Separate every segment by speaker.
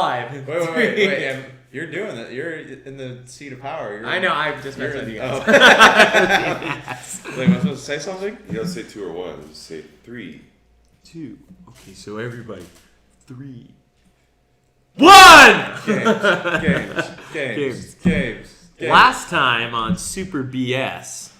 Speaker 1: 5.
Speaker 2: Wait. You're doing that. You're in the seat of power.
Speaker 1: I know. I just messed with you guys.
Speaker 2: Wait, am I supposed to say something?
Speaker 3: You don't say 2 or 1. You say 3.
Speaker 1: 2. Okay, so everybody. 3. 1!
Speaker 2: Games.
Speaker 1: Last time on Super BS,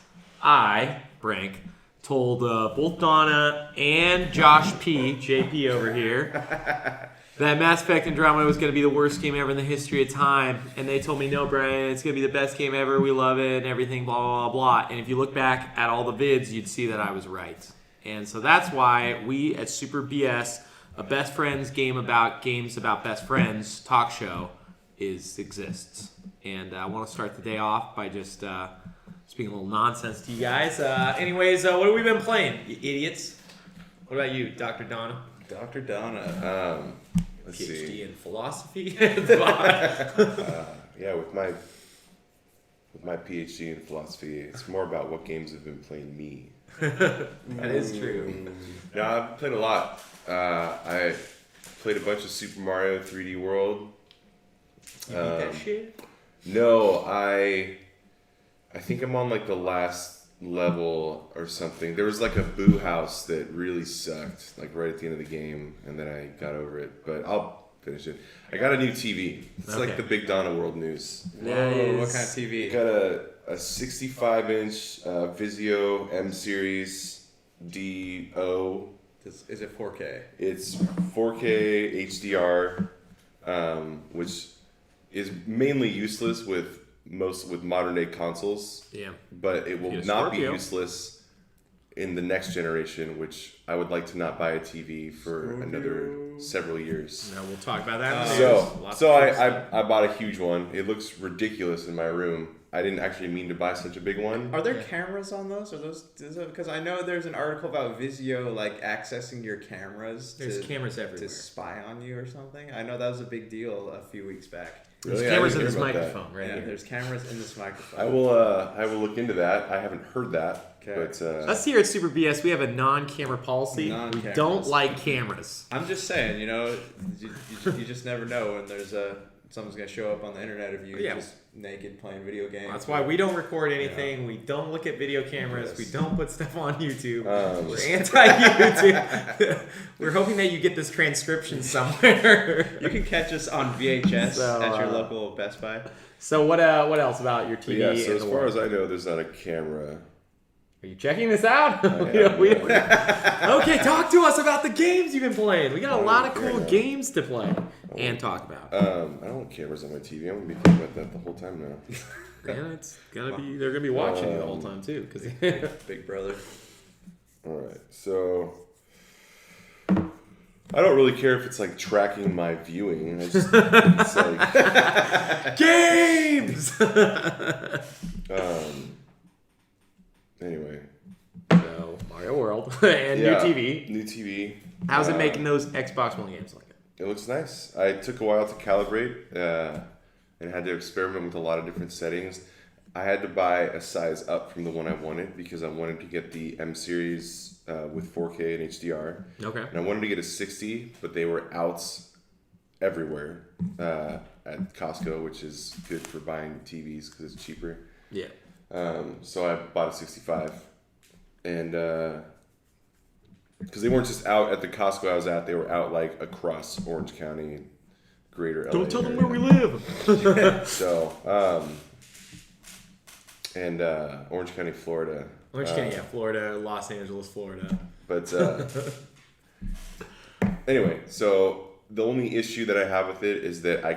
Speaker 1: I, Frank, told both Donna and Josh P, JP over here, that Mass Effect Andromeda was going to be the worst game ever in the history of time. And they told me, no, Brian, it's going to be the best game ever. We love it and everything, blah, blah, blah, blah. And if you look back at all the vids, you'd see that I was right. And so that's why we at Super BS, a best friends game about games about best friends talk show, exists. And I want to start the day off by just speaking a little nonsense to you guys. Anyways, what have we been playing, you idiots? What about you, Dr. Donna?
Speaker 2: Dr. Donna.
Speaker 3: Let's
Speaker 1: PhD
Speaker 3: see.
Speaker 1: in philosophy.
Speaker 3: Yeah, with my PhD in philosophy, it's more about what games have been playing me.
Speaker 1: That is true.
Speaker 3: No, I've played a lot. I played a bunch of Super Mario 3D World.
Speaker 1: You beat that shit?
Speaker 3: No, I think I'm on like the last level or something. There was like a boo house that really sucked, like right at the end of the game, and then I got over it. But I'll finish it. I got a new TV. It's like the big Donna World news.
Speaker 2: Whoa, what kind of TV?
Speaker 3: I got a 65-inch Vizio M Series DO.
Speaker 2: Is it 4K?
Speaker 3: It's 4K HDR, which is mainly useless with modern day consoles.
Speaker 1: Yeah.
Speaker 3: But it will not be useless in the next generation, which I would like to not buy a TV for another several years.
Speaker 1: No, we'll talk about that.
Speaker 3: So I bought a huge one. It looks ridiculous in my room. I didn't actually mean to buy such a big one.
Speaker 2: Are there cameras on those? Because I know there's an article about Vizio like accessing your cameras.
Speaker 1: There's cameras everywhere
Speaker 2: to spy on you or something. I know that was a big deal a few weeks back.
Speaker 1: There's
Speaker 3: Really?
Speaker 1: cameras in this microphone, right?
Speaker 2: Yeah,
Speaker 1: Here.
Speaker 2: there's cameras in this microphone.
Speaker 3: I will look into that. I haven't heard that.
Speaker 2: Okay.
Speaker 3: But
Speaker 1: Us here at Super BS, we have a non-camera policy. We don't like cameras.
Speaker 2: I'm just saying, you just never know when there's someone's gonna show up on the internet of you just naked playing video games.
Speaker 1: That's why we don't record anything. We don't look at video cameras. We don't put stuff on YouTube. We're anti-YouTube. We're hoping that you get this transcription somewhere.
Speaker 2: You can catch us on VHS at your local Best Buy.
Speaker 1: So what else about your TV?
Speaker 3: yeah, so as far as I know, there's not a camera.
Speaker 1: Are you checking this out? Okay, talk to us about the games you've been playing. We got a lot of cool games to play and talk about.
Speaker 3: I don't want cameras on my TV. I'm gonna be thinking about that the whole time now.
Speaker 1: Yeah, it's gonna be. They're gonna be watching you the whole time too, because
Speaker 2: Big brother.
Speaker 3: All right, so I don't really care if it's like tracking my viewing. It's like
Speaker 1: games.
Speaker 3: Anyway.
Speaker 1: So Mario World and new TV.
Speaker 3: New TV.
Speaker 1: How's it making those Xbox One games like it?
Speaker 3: It looks nice. I took a while to calibrate and had to experiment with a lot of different settings. I had to buy a size up from the one I wanted because I wanted to get the M series with 4K and HDR.
Speaker 1: Okay.
Speaker 3: And I wanted to get a 60, but they were out everywhere at Costco, which is good for buying TVs because it's cheaper.
Speaker 1: Yeah.
Speaker 3: So I bought a 65, and because they weren't just out at the Costco I was at, they were out like across Orange County, greater LA.
Speaker 1: Don't tell them
Speaker 3: area.
Speaker 1: where we live.
Speaker 3: So, Orange County, Florida.
Speaker 1: Orange County, Florida, Los Angeles, Florida.
Speaker 3: But anyway, so the only issue that I have with it is that I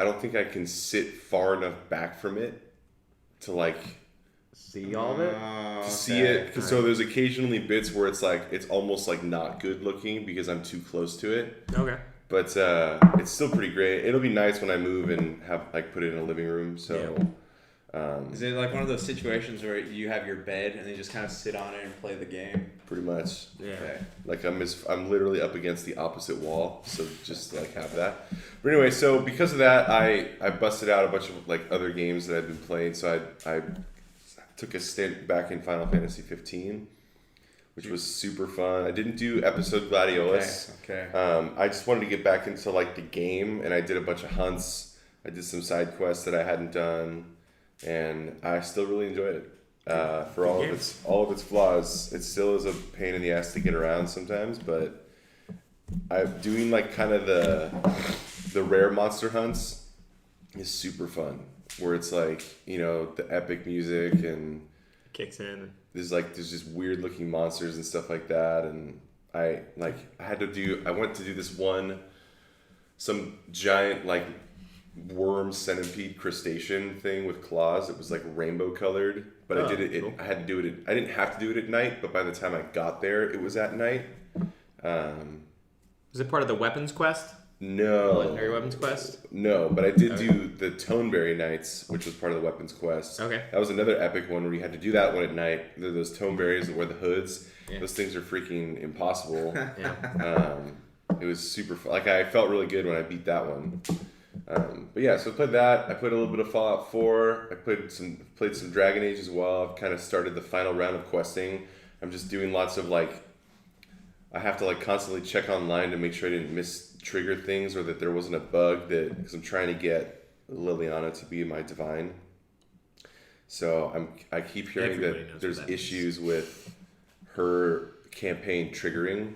Speaker 3: don't think I can sit far enough back from it to like
Speaker 1: see all of it.
Speaker 3: To see it, because so there's occasionally bits where it's like it's almost like not good looking because I'm too close to it.
Speaker 1: Okay.
Speaker 3: But it's still pretty great. It'll be nice when I move and have like put it in a living room. So
Speaker 2: is it like one of those situations where you have your bed and you just kind of sit on it and play the game?
Speaker 3: pretty much.
Speaker 1: Yeah.
Speaker 2: Okay.
Speaker 3: Like I'm literally up against the opposite wall, so just like have that. But anyway, so because of that, I busted out a bunch of like other games that I've been playing. So I took a stint back in Final Fantasy 15. which was super fun. I didn't do episode Gladiolus.
Speaker 2: Okay.
Speaker 3: I just wanted to get back into like the game, and I did a bunch of hunts. I did some side quests that I hadn't done, and I still really enjoyed it. For all of its flaws, it still is a pain in the ass to get around sometimes. But I'm doing like kind of the rare monster hunts is super fun, where it's like, you know, the epic music and
Speaker 1: kicks in.
Speaker 3: There's just weird looking monsters and stuff like that, and I went to do this one, some giant like worm centipede crustacean thing with claws. It was like rainbow colored, but I did it. Cool. I had to do it. I didn't have to do it at night, but by the time I got there, it was at night.
Speaker 1: Was it part of the weapons quest?
Speaker 3: No.
Speaker 1: The legendary weapons quest?
Speaker 3: No, but I did do the Toneberry Nights, which was part of the weapons quest.
Speaker 1: Okay.
Speaker 3: That was another epic one where you had to do that one at night. Those Toneberries that wear the hoods. Yeah. Those things are freaking impossible. Yeah. It was super fun. Like, I felt really good when I beat that one. But yeah, so I played that. I played a little bit of Fallout 4. I played some Dragon Age as well. I've kind of started the final round of questing. I'm just doing lots of like, I have to like constantly check online to make sure I didn't miss trigger things or that there wasn't a bug because I'm trying to get Liliana to be my divine. So I keep hearing that there's issues with her campaign triggering.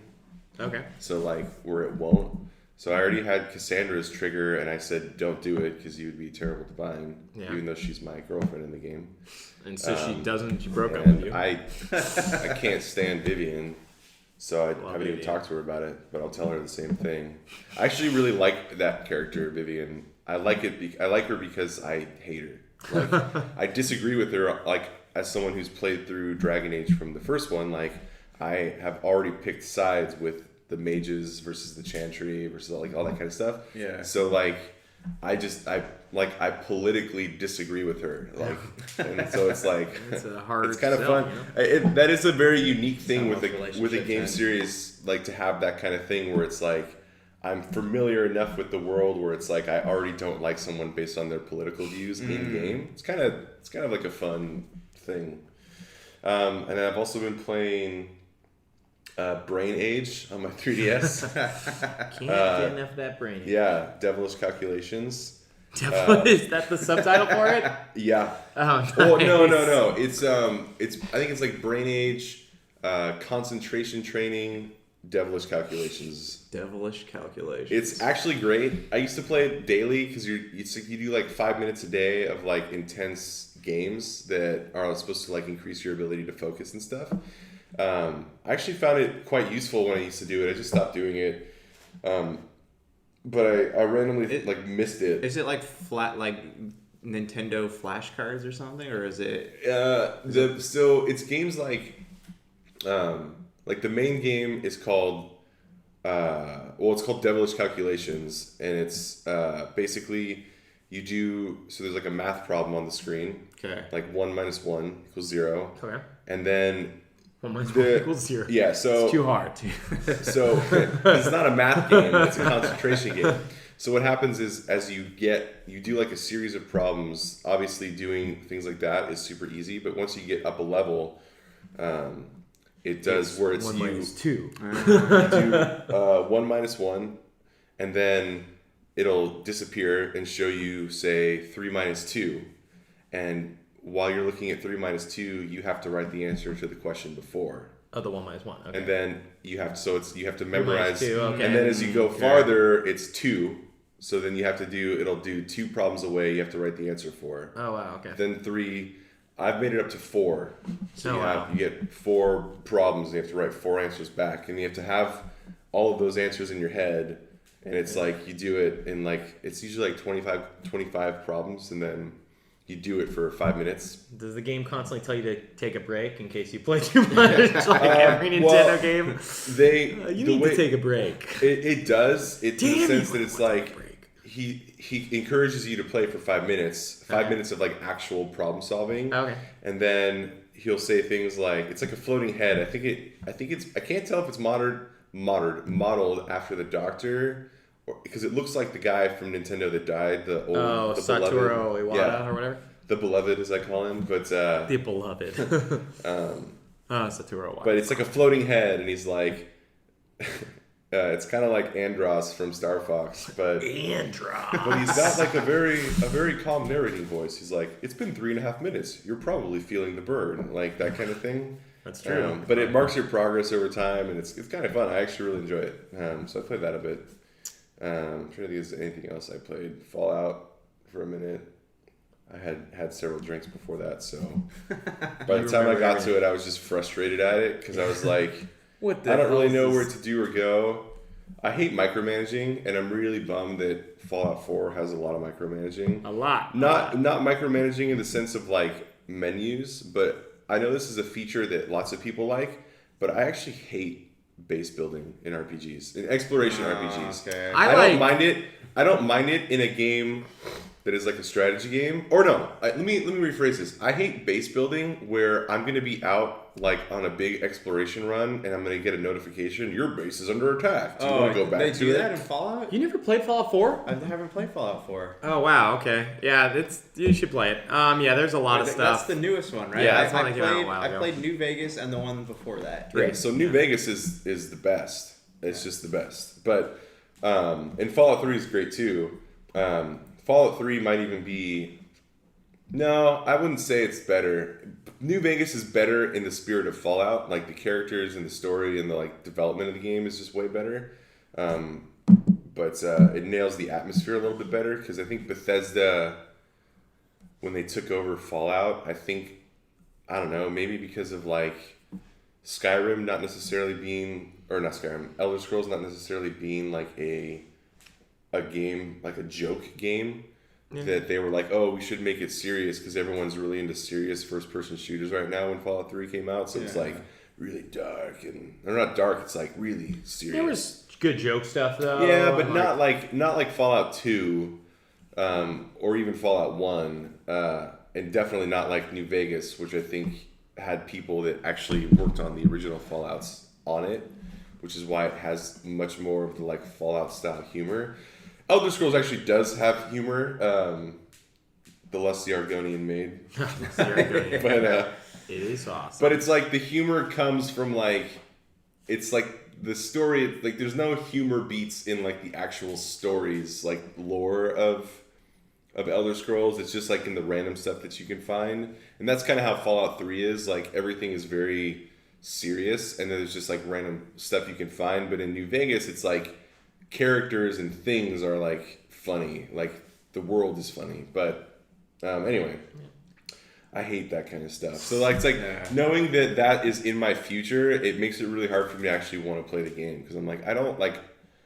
Speaker 1: Okay.
Speaker 3: So like where it won't. So I already had Cassandra's trigger, and I said, don't do it because you would be terrible divine, even though she's my girlfriend in the game.
Speaker 1: And so she doesn't, she broke up with you.
Speaker 3: I can't stand Vivian, so I haven't even talked to her about it, but I'll tell her the same thing. I actually really like that character, Vivian. I like her because I hate her. Like, I disagree with her, like, as someone who's played through Dragon Age from the first one, like, I have already picked sides with the mages versus the chantry versus like all that kind of stuff. Yeah. So like, I politically disagree with her. Like, and so it's like, it's kind of fun. You know? That is a very unique thing with a game series, like to have that kind of thing where it's like, I'm familiar enough with the world where it's like, I already don't like someone based on their political views in game. It's kind of like a fun thing. And then I've also been playing Brain Age on my 3DS.
Speaker 1: Can't get enough of that Brain Age.
Speaker 3: Yeah, Devilish Calculations.
Speaker 1: Is that the subtitle for it?
Speaker 3: Yeah.
Speaker 1: Oh, nice.
Speaker 3: Oh no. It's I think it's like Brain Age, concentration training, Devilish Calculations.
Speaker 2: Devilish Calculations.
Speaker 3: It's actually great. I used to play it daily because you do like 5 minutes a day of like intense games that are supposed to like increase your ability to focus and stuff. I actually found it quite useful when I used to do it. I just stopped doing it. But I randomly missed it.
Speaker 2: Is it like flat like Nintendo flashcards or something, or is it?
Speaker 3: So it's games like the main game is called it's called Devilish Calculations, and it's basically there's like a math problem on the screen.
Speaker 2: Okay.
Speaker 3: Like 1 minus 1 equals 0.
Speaker 1: Okay.
Speaker 3: And then
Speaker 1: 1 minus 1 equals 0.
Speaker 3: Yeah, so
Speaker 1: it's too hard.
Speaker 3: So it's not a math game; it's a concentration game. So what happens is, as you do like a series of problems. Obviously, doing things like that is super easy, but once you get up a level, it does where it's
Speaker 1: 1 minus 2.
Speaker 3: You do 1 minus 1, and then it'll disappear and show you, say, 3 minus 2, and while you're looking at 3 minus 2, you have to write the answer to the question before.
Speaker 1: Oh, the 1 minus 1. Okay.
Speaker 3: And then you have to memorize.
Speaker 1: 2, okay.
Speaker 3: And then as you go farther, it's 2. So then it'll do 2 problems away. You have to write the answer for.
Speaker 1: Oh wow. Okay.
Speaker 3: Then 3. I've made it up to 4. So
Speaker 1: wow.
Speaker 3: You get 4 problems. And you have to write 4 answers back, and you have to have all of those answers in your head. And it's like you do it in like it's usually like 25 problems, and then you do it for 5 minutes.
Speaker 1: Does the game constantly tell you to take a break in case you play too much? Like every Nintendo game? You need to take a break.
Speaker 3: It does. It in the sense that it's like he encourages you to play for 5 minutes. 5 minutes of like actual problem solving.
Speaker 1: Okay.
Speaker 3: And then he'll say things like, it's like a floating head. I can't tell if it's modeled after the Doctor. Because it looks like the guy from Nintendo that died, the
Speaker 1: Satoru Iwata or whatever.
Speaker 3: The Beloved, as I call him, but
Speaker 1: the Beloved. Oh, it's a tour
Speaker 3: But it's like a floating head, and he's like, it's kind of like Andros from Star Fox, but he's got like a very calm narrating voice. He's like, it's been 3.5 minutes. You're probably feeling the burn, like that kind of thing.
Speaker 1: That's true.
Speaker 3: But it marks your progress over time, and it's kind of fun. I actually really enjoy it. So I played that a bit. I'm trying to think if there's anything else I played. Fallout for a minute. I had several drinks before that, so by the time I got to it, I was just frustrated at it because I was like, I don't really know where to do or go. I hate micromanaging, and I'm really bummed that Fallout 4 has a lot of micromanaging.
Speaker 1: A lot.
Speaker 3: Not micromanaging in the sense of like menus, but I know this is a feature that lots of people like, but I actually hate base building in RPGs, in exploration RPGs.
Speaker 2: Okay.
Speaker 3: I don't mind it. I don't mind it in a game that is like a strategy game. Or no, let me rephrase this. I hate base building where I'm going to be out like on a big exploration run and I'm going to get a notification, your base is under attack. Do you want to go back to it?
Speaker 2: They do that in Fallout?
Speaker 1: You never played Fallout 4?
Speaker 2: I haven't played Fallout 4.
Speaker 1: Oh, wow. Okay. Yeah, you should play it. Yeah, there's a lot of stuff.
Speaker 2: That's the newest one, right?
Speaker 1: Yeah, that's one that came out a while ago.
Speaker 2: I played New Vegas and the one before that.
Speaker 3: Yeah, so New Vegas is the best. It's just the best. But and Fallout 3 is great too. Fallout 3 might even be... No, I wouldn't say it's better. New Vegas is better in the spirit of Fallout. Like, the characters and the story and the, like, development of the game is just way better. But it nails the atmosphere a little bit better. Because I think Bethesda, when they took over Fallout, I don't know, maybe because of, like, Skyrim not necessarily being... Or not Skyrim. Elder Scrolls not necessarily being, like, a game, like a joke game, that they were like, oh, we should make it serious because everyone's really into serious first-person shooters right now when Fallout 3 came out. So it's like really dark or not dark. It's like really serious.
Speaker 1: There was good joke stuff though.
Speaker 3: Yeah, but not like Fallout 2, or even Fallout 1, and definitely not like New Vegas, which I think had people that actually worked on the original Fallouts on it, which is why it has much more of the like Fallout style humor. Elder Scrolls actually does have humor, the less the Argonian made. But
Speaker 1: it is awesome.
Speaker 3: But it's like the humor comes from like, it's like the story, like there's no humor beats in like the actual stories, like lore of Elder Scrolls. It's just like in the random stuff that you can find. And that's kind of how Fallout 3 is. Like everything is very serious and there's just like random stuff you can find. But in New Vegas, it's like, characters and things are like funny, like the world is funny, but anyway, I hate that kind of stuff. So like it's like knowing that is in my future, it makes it really hard for me to actually want to play the game because I'm like I don't like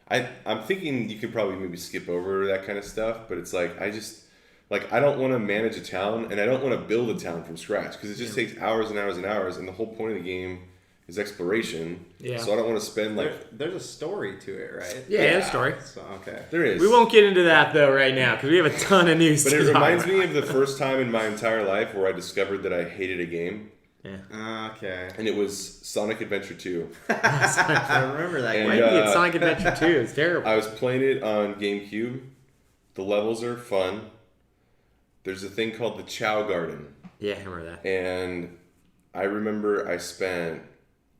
Speaker 3: I'm thinking you could probably maybe skip over that kind of stuff, but it's like I just like I don't want to manage a town and I don't want to build a town from scratch because it just takes hours and hours and hours, and the whole point of the game is exploration. Yeah. So I don't want to spend like...
Speaker 2: There's a story to it, right?
Speaker 1: Yeah, there's a story.
Speaker 2: So, okay.
Speaker 3: There is.
Speaker 1: We won't get into that though right now because we have a ton of news.
Speaker 3: But it reminds me of the first time in my entire life where I discovered that I hated a game.
Speaker 1: Yeah.
Speaker 2: Okay.
Speaker 3: And it was Sonic Adventure 2.
Speaker 2: I remember that game.
Speaker 1: It's Sonic Adventure 2. It's terrible.
Speaker 3: I was playing it on GameCube. The levels are fun. There's a thing called the Chow Garden.
Speaker 1: Yeah, I remember that.
Speaker 3: And I remember I spent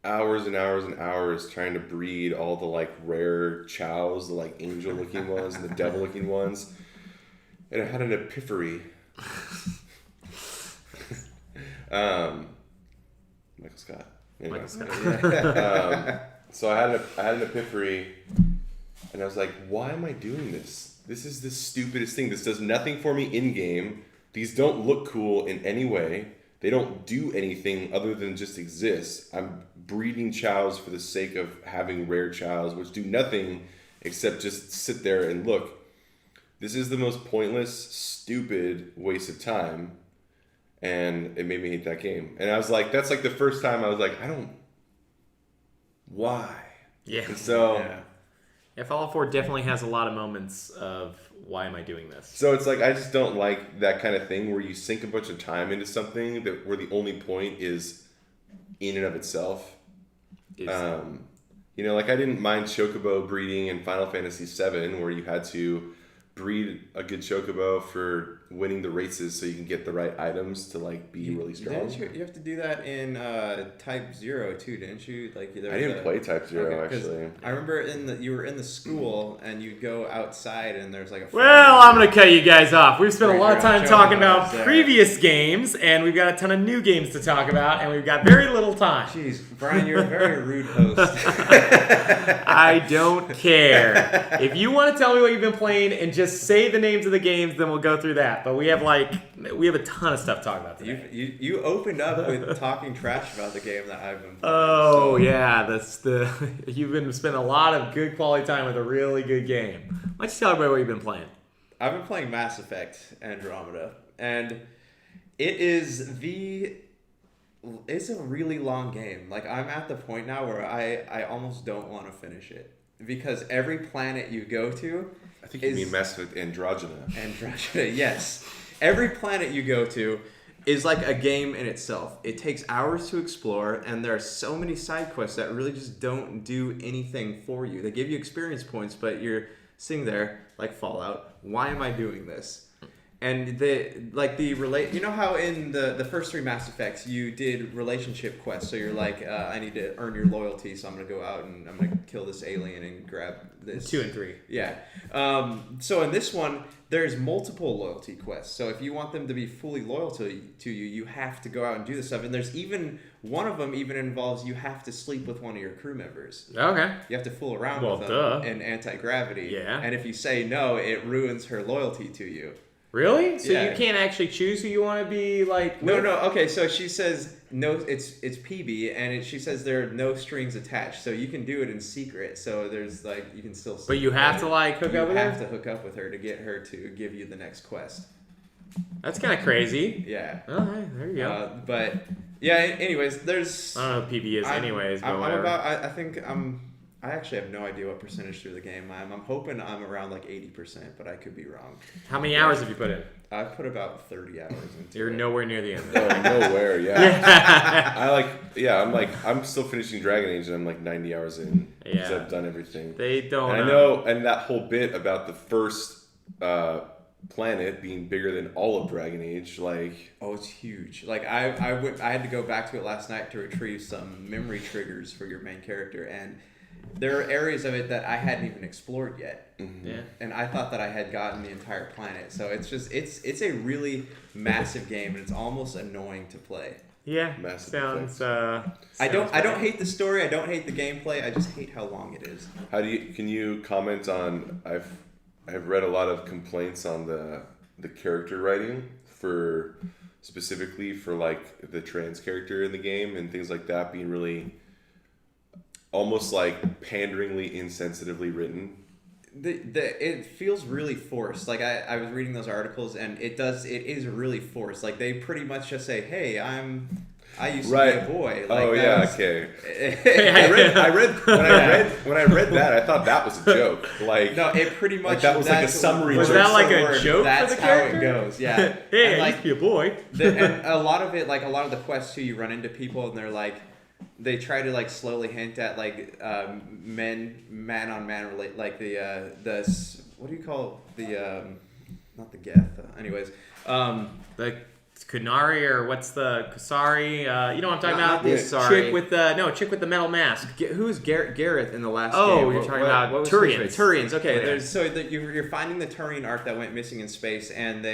Speaker 3: hours and hours and hours trying to breed all the like rare chows, the like angel looking ones and the devil looking ones. And I had an epiphany. Michael Scott. Anyway.
Speaker 1: Michael Scott.
Speaker 3: So I had an epiphany and I was like, why am I doing this? This is the stupidest thing. This does nothing for me in game. These don't look cool in any way. They don't do anything other than just exist. I'm breeding chows for the sake of having rare chows, which do nothing except just sit there and look. This is the most pointless, stupid waste of time. And it made me hate that game. And I was like, that's like the first time I was like, why?
Speaker 1: Yeah.
Speaker 3: And so...
Speaker 1: Yeah, Fallout 4 definitely has a lot of moments of why am I doing this?
Speaker 3: So it's like I just don't like that kind of thing where you sink a bunch of time into something that where the only point is in and of itself. You know, like I didn't mind Chocobo breeding in Final Fantasy VII where you had to breed a good chocobo for winning the races so you can get the right items to like be really strong.
Speaker 2: You have to do that in Type 0 too, didn't you? Like
Speaker 3: I didn't play Type 0 actually.
Speaker 2: I remember you were in the school and you'd go outside and there's like a
Speaker 1: Well, I'm going to cut you guys off. We've spent a lot of time talking about
Speaker 2: there.
Speaker 1: previous games, and we've got a ton of new games to talk about, and we've got very little time.
Speaker 2: Jeez, Brian, you're a very rude host.
Speaker 1: I don't care. If you want to tell me what you've been playing and just say the names of the games, then we'll go through that. But we have a ton of stuff to talk about today.
Speaker 2: You opened up with talking trash about the game that I've been playing.
Speaker 1: Oh, yeah. You've been spending a lot of good quality time with a really good game. Why don't you tell everybody what you've been playing?
Speaker 2: I've been playing Mass Effect Andromeda, and it's a really long game. Like, I'm at the point now where I almost don't want to finish it. Because every planet you go to...
Speaker 3: I think you mean Mass Effect Andromeda.
Speaker 2: Andromeda, yes. Every planet you go to is like a game in itself. It takes hours to explore, and there are so many side quests that really just don't do anything for you. They give you experience points, but you're sitting there, like Fallout, why am I doing this? And you know how in the first 3 Mass Effects you did relationship quests, so you're like, I need to earn your loyalty, so I'm gonna go out and I'm gonna kill this alien and grab this.
Speaker 1: 2 and 3.
Speaker 2: Yeah. So in this one, there's multiple loyalty quests. So if you want them to be fully loyal to you, you have to go out and do this stuff. And there's even one of them even involves you have to sleep with one of your crew members.
Speaker 1: Okay.
Speaker 2: You have to fool around with
Speaker 1: duh.
Speaker 2: them in anti-gravity.
Speaker 1: Yeah.
Speaker 2: And if you say no, it ruins her loyalty to you.
Speaker 1: Really? So
Speaker 2: Yeah.
Speaker 1: you can't actually choose who you want to be like?
Speaker 2: No. Okay, so she says no. It's PB, and she says there are no strings attached, so you can do it in secret. So there's you can still.
Speaker 1: But you have to hook up with her.
Speaker 2: You have to hook up with her to get her to give you the next quest.
Speaker 1: That's kind of crazy.
Speaker 2: Yeah.
Speaker 1: Oh, hey, there you go.
Speaker 2: But yeah. Anyways, there's.
Speaker 1: I don't know what PB is, anyways. But
Speaker 2: I'm
Speaker 1: whatever.
Speaker 2: I think I actually have no idea what percentage through the game I'm hoping I'm around 80%, but I could be wrong.
Speaker 1: How many hours have you put in?
Speaker 2: I've put about 30 hours into
Speaker 1: You're
Speaker 2: it.
Speaker 1: nowhere near the end.
Speaker 3: Oh, nowhere, yeah. I'm still finishing Dragon Age and I'm 90 hours in. Because I've done everything.
Speaker 1: They don't
Speaker 3: and I know, and that whole bit about the first planet being bigger than all of Dragon Age,
Speaker 2: Oh, it's huge. I had to go back to it last night to retrieve some memory triggers for your main character, and there are areas of it that I hadn't even explored yet.
Speaker 3: Mm-hmm.
Speaker 1: Yeah.
Speaker 2: And I thought that I had gotten the entire planet. So it's a really massive game, and it's almost annoying to play.
Speaker 1: Yeah.
Speaker 3: Massive
Speaker 1: sounds
Speaker 2: I don't hate the story, I don't hate the gameplay, I just hate how long it is.
Speaker 3: Can you comment on I've read a lot of complaints on the character writing specifically for the trans character in the game and things like that being really almost panderingly insensitively written.
Speaker 2: It feels really forced. I was reading those articles, and it is really forced. They pretty much just say, "Hey, I used to be a boy."
Speaker 3: Okay. When I read that, I thought that was a joke.
Speaker 2: No, it pretty much
Speaker 3: that was a summary.
Speaker 1: Was that a joke
Speaker 2: That's
Speaker 1: for the character?
Speaker 2: How it goes. Yeah.
Speaker 1: Hey, I used to be a boy.
Speaker 2: And a lot of it, a lot of the quests too, you run into people, and they're they try to slowly hint at man on man relate the what do you call not the Geth anyways
Speaker 1: The Kunari or what's the Kusari? You know what I'm talking about?
Speaker 2: Not the Asari.
Speaker 1: Chick with the metal mask.
Speaker 2: Who's Gareth in the last game?
Speaker 1: Oh, you're talking about Turians.
Speaker 2: Turians. Okay,
Speaker 1: Oh, yeah.
Speaker 2: You're finding the Turian arc that went missing in space, and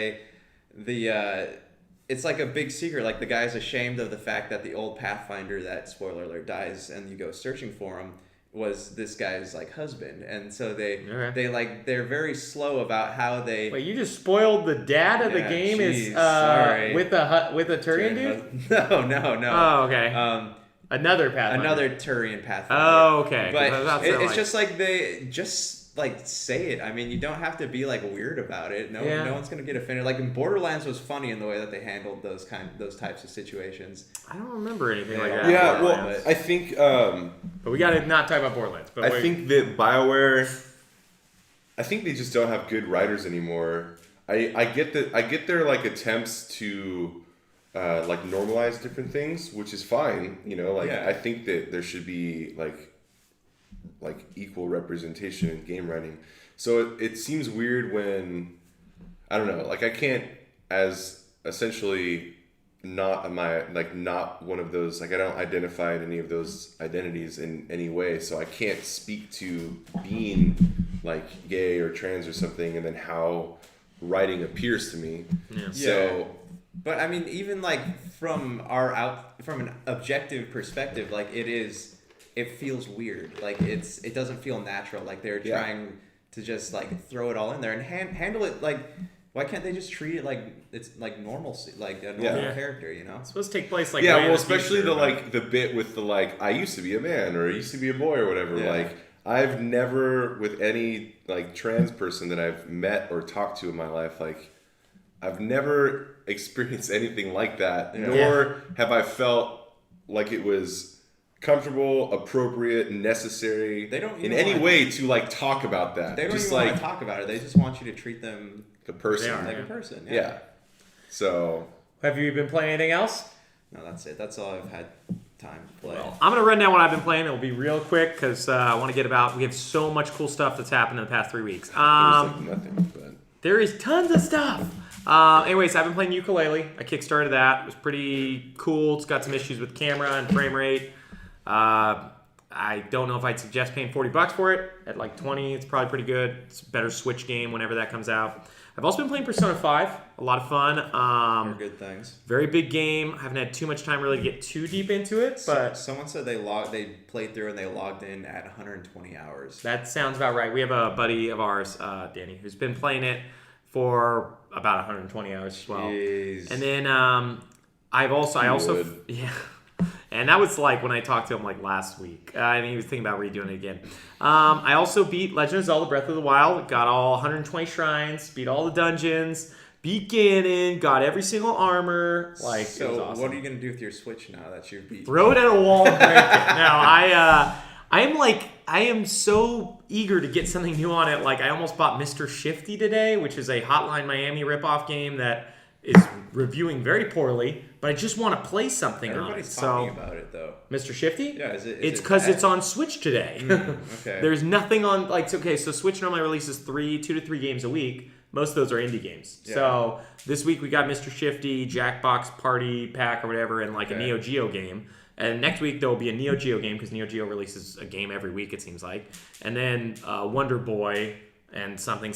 Speaker 2: it's a big secret. The guy's ashamed of the fact that the old Pathfinder that, spoiler alert, dies, and you go searching for him, was this guy's husband. And so they're very slow about how they.
Speaker 1: Wait, you just spoiled the dad of the game
Speaker 2: sorry.
Speaker 1: with a Turian dude?
Speaker 2: No.
Speaker 1: Oh, okay. Another Pathfinder.
Speaker 2: Another Turian Pathfinder.
Speaker 1: Oh, okay.
Speaker 2: But it's just they just say it. I mean, you don't have to be weird about it. No one's gonna get offended. In Borderlands was funny in the way that they handled those types of situations.
Speaker 1: I don't remember anything like that.
Speaker 3: Yeah, well, I think.
Speaker 1: But we gotta not talk about Borderlands. But
Speaker 3: I think that BioWare. I think they just don't have good writers anymore. I get their attempts to normalize different things, which is fine. I think that there should be like equal representation in game writing. So it seems weird when, I don't know, like I can't, as essentially not one of those, like I don't identify in any of those identities in any way, so I can't speak to being like gay or trans or something, and then how writing appears to me.
Speaker 2: Yeah.
Speaker 3: So,
Speaker 2: but I mean, even like from an objective perspective, like it feels weird. Like it doesn't feel natural. Like they're trying to just like throw it all in there and handle it like. Why can't they just treat it like it's like normalcy, like a normal character, you know?
Speaker 1: It's supposed to take place like
Speaker 3: especially the bit with the like I used to be a man or I used to be a boy or whatever. Yeah. Like I've never, with any like trans person that I've met or talked to in my life, like I've never experienced anything like that. Yeah. Nor have I felt like it was comfortable, appropriate, necessary in any way to like talk about that.
Speaker 2: They don't
Speaker 3: just
Speaker 2: even
Speaker 3: like,
Speaker 2: want to talk about it. They just want you to treat them
Speaker 3: a person.
Speaker 2: Like a person.
Speaker 3: Yeah. So
Speaker 1: have you been playing anything else?
Speaker 2: No, that's it. That's all I've had time to play.
Speaker 1: Well, I'm going to run down what I've been playing. It'll be real quick because I want to get about. We have so much cool stuff that's happened in the past 3 weeks.
Speaker 3: There's like nothing, but
Speaker 1: there is tons of stuff. Anyways, I've been playing ukulele. I kickstarted that. It was pretty cool. It's got some issues with camera and frame rate. I don't know if I'd suggest paying $40 for it. At like 20, it's probably pretty good. It's a better Switch game whenever that comes out. I've also been playing Persona 5. A lot of fun.
Speaker 2: Good things.
Speaker 1: Very big game. I haven't had too much time really to get too deep into it. But
Speaker 2: someone said they played through and they logged in at 120 hours.
Speaker 1: That sounds about right. We have a buddy of ours, Danny, who's been playing it for about 120 hours as well.
Speaker 2: Jeez.
Speaker 1: And then yeah. And that was like when I talked to him like last week. And he was thinking about redoing it again. I also beat Legend of Zelda Breath of the Wild. Got all 120 shrines. Beat all the dungeons. Beat Ganon. Got every single armor. Like, so it was awesome.
Speaker 2: What are you going to do with your Switch now that you've beat?
Speaker 1: Throw it at a wall and break it. No, I am so eager to get something new on it. Like I almost bought Mr. Shifty today, which is a Hotline Miami ripoff game that is reviewing very poorly, but I just want to play something on it.
Speaker 2: Everybody's talking about it, though.
Speaker 1: Mr. Shifty?
Speaker 2: Yeah,
Speaker 1: it's because it's on Switch today.
Speaker 2: Okay.
Speaker 1: There's nothing on, like, okay, so Switch normally releases 2 to 3 games a week. Most of those are indie games. Yeah. So this week we got Mr. Shifty, Jackbox Party Pack or whatever, and like a Neo Geo game. And next week there will be a Neo Geo game because Neo Geo releases a game every week, it seems like. And then Wonder Boy and something.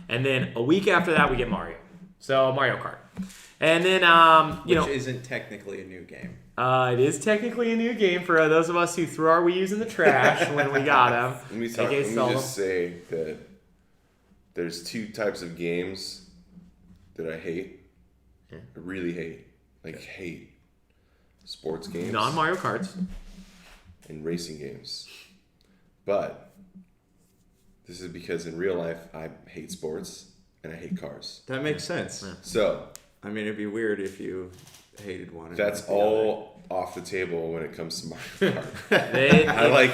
Speaker 1: And then a week after that we get Mario. So Mario Kart. And then,
Speaker 2: which isn't technically a new game.
Speaker 1: It is technically a new game for those of us who threw our Wii U's in the trash when we got them.
Speaker 3: Let me just say that there's 2 types of games that I hate. Yeah. I really hate. Hate. Sports games.
Speaker 1: Non-Mario Karts.
Speaker 3: And racing games. But this is because in real life, I hate sports. And I hate cars.
Speaker 2: That makes sense.
Speaker 3: Yeah. So,
Speaker 2: I mean, it'd be weird if you hated one.
Speaker 3: That's all off the table when it comes to Mario Kart.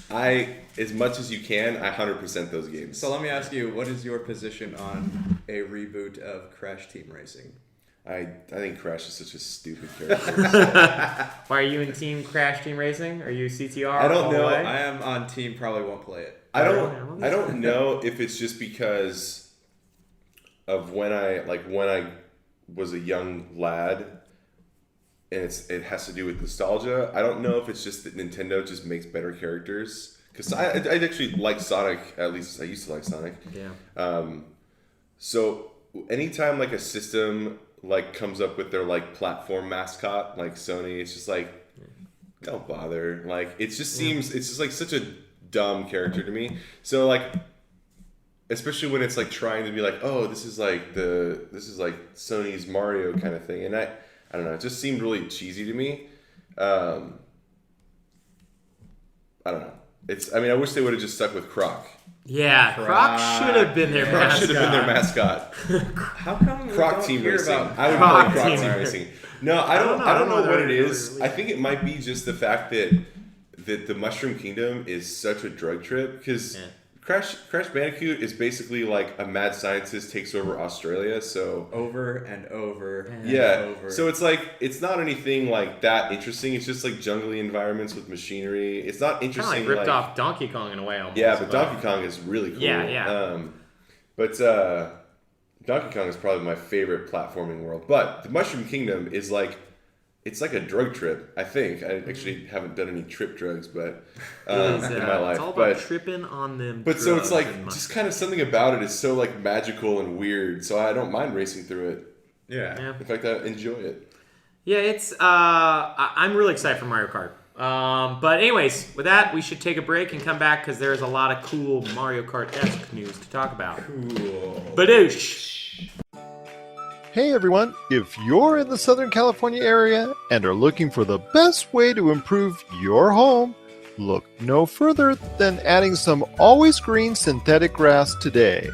Speaker 3: I as much as you can, I 100% those games.
Speaker 2: So let me ask you, what is your position on a reboot of Crash Team Racing?
Speaker 3: I think Crash is such a stupid character.
Speaker 1: Why are you in Team Crash Team Racing? Are you CTR?
Speaker 3: I don't know.
Speaker 2: I am on Team. Probably won't play it.
Speaker 3: I don't know if it's just because of when I was a young lad, and it has to do with nostalgia. I don't know if it's just that Nintendo just makes better characters. Because I actually like Sonic. At least I used to like Sonic.
Speaker 1: Yeah.
Speaker 3: So anytime like a system like comes up with their like platform mascot, like Sony, it's just like, don't bother. Like it just seems it's just like such a dumb character to me. So like. Especially when it's like trying to be like, oh, this is like Sony's Mario kind of thing, and I don't know, it just seemed really cheesy to me. I don't know. I wish they would have just stuck with Croc.
Speaker 1: Yeah, Croc should have been their mascot.
Speaker 3: Croc should have been their mascot.
Speaker 2: How come
Speaker 3: Croc Team Racing? I would play Croc Team Racing. No, I don't know what it is. I think it might be just the fact that the Mushroom Kingdom is such a drug trip because. Yeah. Crash Bandicoot is basically like a mad scientist takes over Australia. So
Speaker 2: over and over. And over.
Speaker 3: So it's like it's not anything like that interesting. It's just like jungly environments with machinery. It's not interesting.
Speaker 1: Kind of ripped off Donkey Kong in a way. Almost,
Speaker 3: yeah, but Donkey Kong is really cool.
Speaker 1: Yeah.
Speaker 3: But Donkey Kong is probably my favorite platforming world. But the Mushroom Kingdom is like. It's like a drug trip, I think. I actually haven't done any trip drugs, but in my life.
Speaker 1: It's all about tripping on them.
Speaker 3: But so it's like just kind of something about it is so like magical and weird. So I don't mind racing through it.
Speaker 2: Yeah.
Speaker 3: In fact, I enjoy it.
Speaker 1: Yeah, it's. I'm really excited for Mario Kart. But anyways, with that, we should take a break and come back because there's a lot of cool Mario Kart-esque news to talk about.
Speaker 2: Cool.
Speaker 1: Badoosh.
Speaker 4: Hey everyone, if you're in the Southern California area and are looking for the best way to improve your home, look no further than adding some always green synthetic grass today.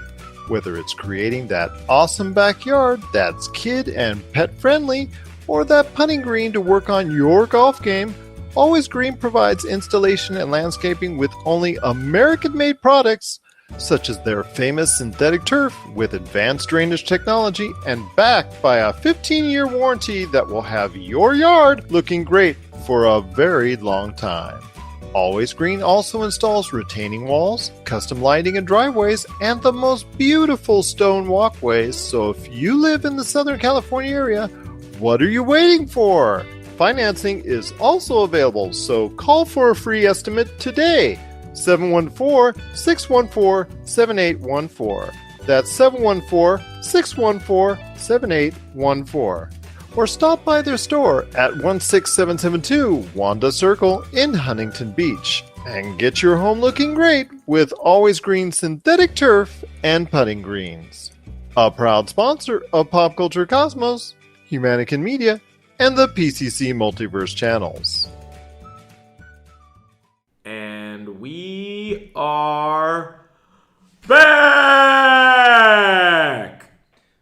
Speaker 4: Whether it's creating that awesome backyard that's kid and pet friendly, or that putting green to work on your golf game, Always Green provides installation and landscaping with only American-made products such as their famous synthetic turf with advanced drainage technology and backed by a 15-year warranty that will have your yard looking great for a very long time. Always Green also installs retaining walls, custom lighting and driveways, and the most beautiful stone walkways, so if you live in the Southern California area, what are you waiting for? Financing is also available, so call for a free estimate today. 714-614-7814. That's 714-614-7814. Or stop by their store at 16772 Wanda Circle in Huntington Beach and get your home looking great with Always Green synthetic turf and putting greens. A proud sponsor of Pop Culture Cosmos, Humanican Media, and the PCC Multiverse channels.
Speaker 1: And we are back!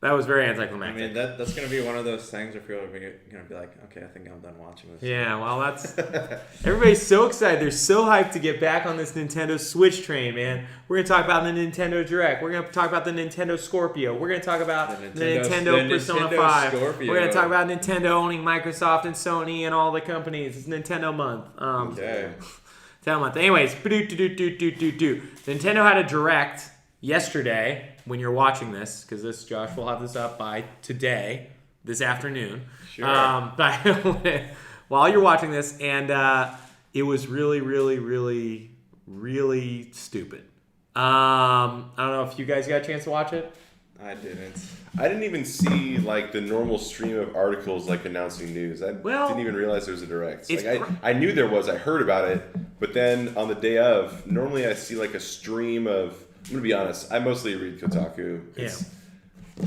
Speaker 1: That was very anticlimactic.
Speaker 2: I mean, that's going to be one of those things where people are going to be like, okay, I think I'm done watching this.
Speaker 1: Yeah, well, that's... Everybody's so excited. They're so hyped to get back on this Nintendo Switch train, man. We're going to talk about the Nintendo Direct. We're going to talk about the Nintendo Scorpio. We're going to talk about the Nintendo Persona 5.
Speaker 2: Scorpio.
Speaker 1: We're going to talk about Nintendo owning Microsoft and Sony and all the companies. It's Nintendo month.
Speaker 2: Okay.
Speaker 1: Nintendo month. Anyways, Nintendo had a Direct yesterday when you're watching this, because this, Josh, will have this up by today, this afternoon.
Speaker 2: Sure.
Speaker 1: While you're watching this, and it was really, really, really, really stupid. I don't know if you guys got a chance to watch it.
Speaker 2: I didn't.
Speaker 3: I didn't even see like the normal stream of articles like announcing news. I didn't even realize there was a direct. Like, I knew there was. I heard about it, but then on the day of, normally I see like a stream of. I'm gonna be honest. I mostly read Kotaku.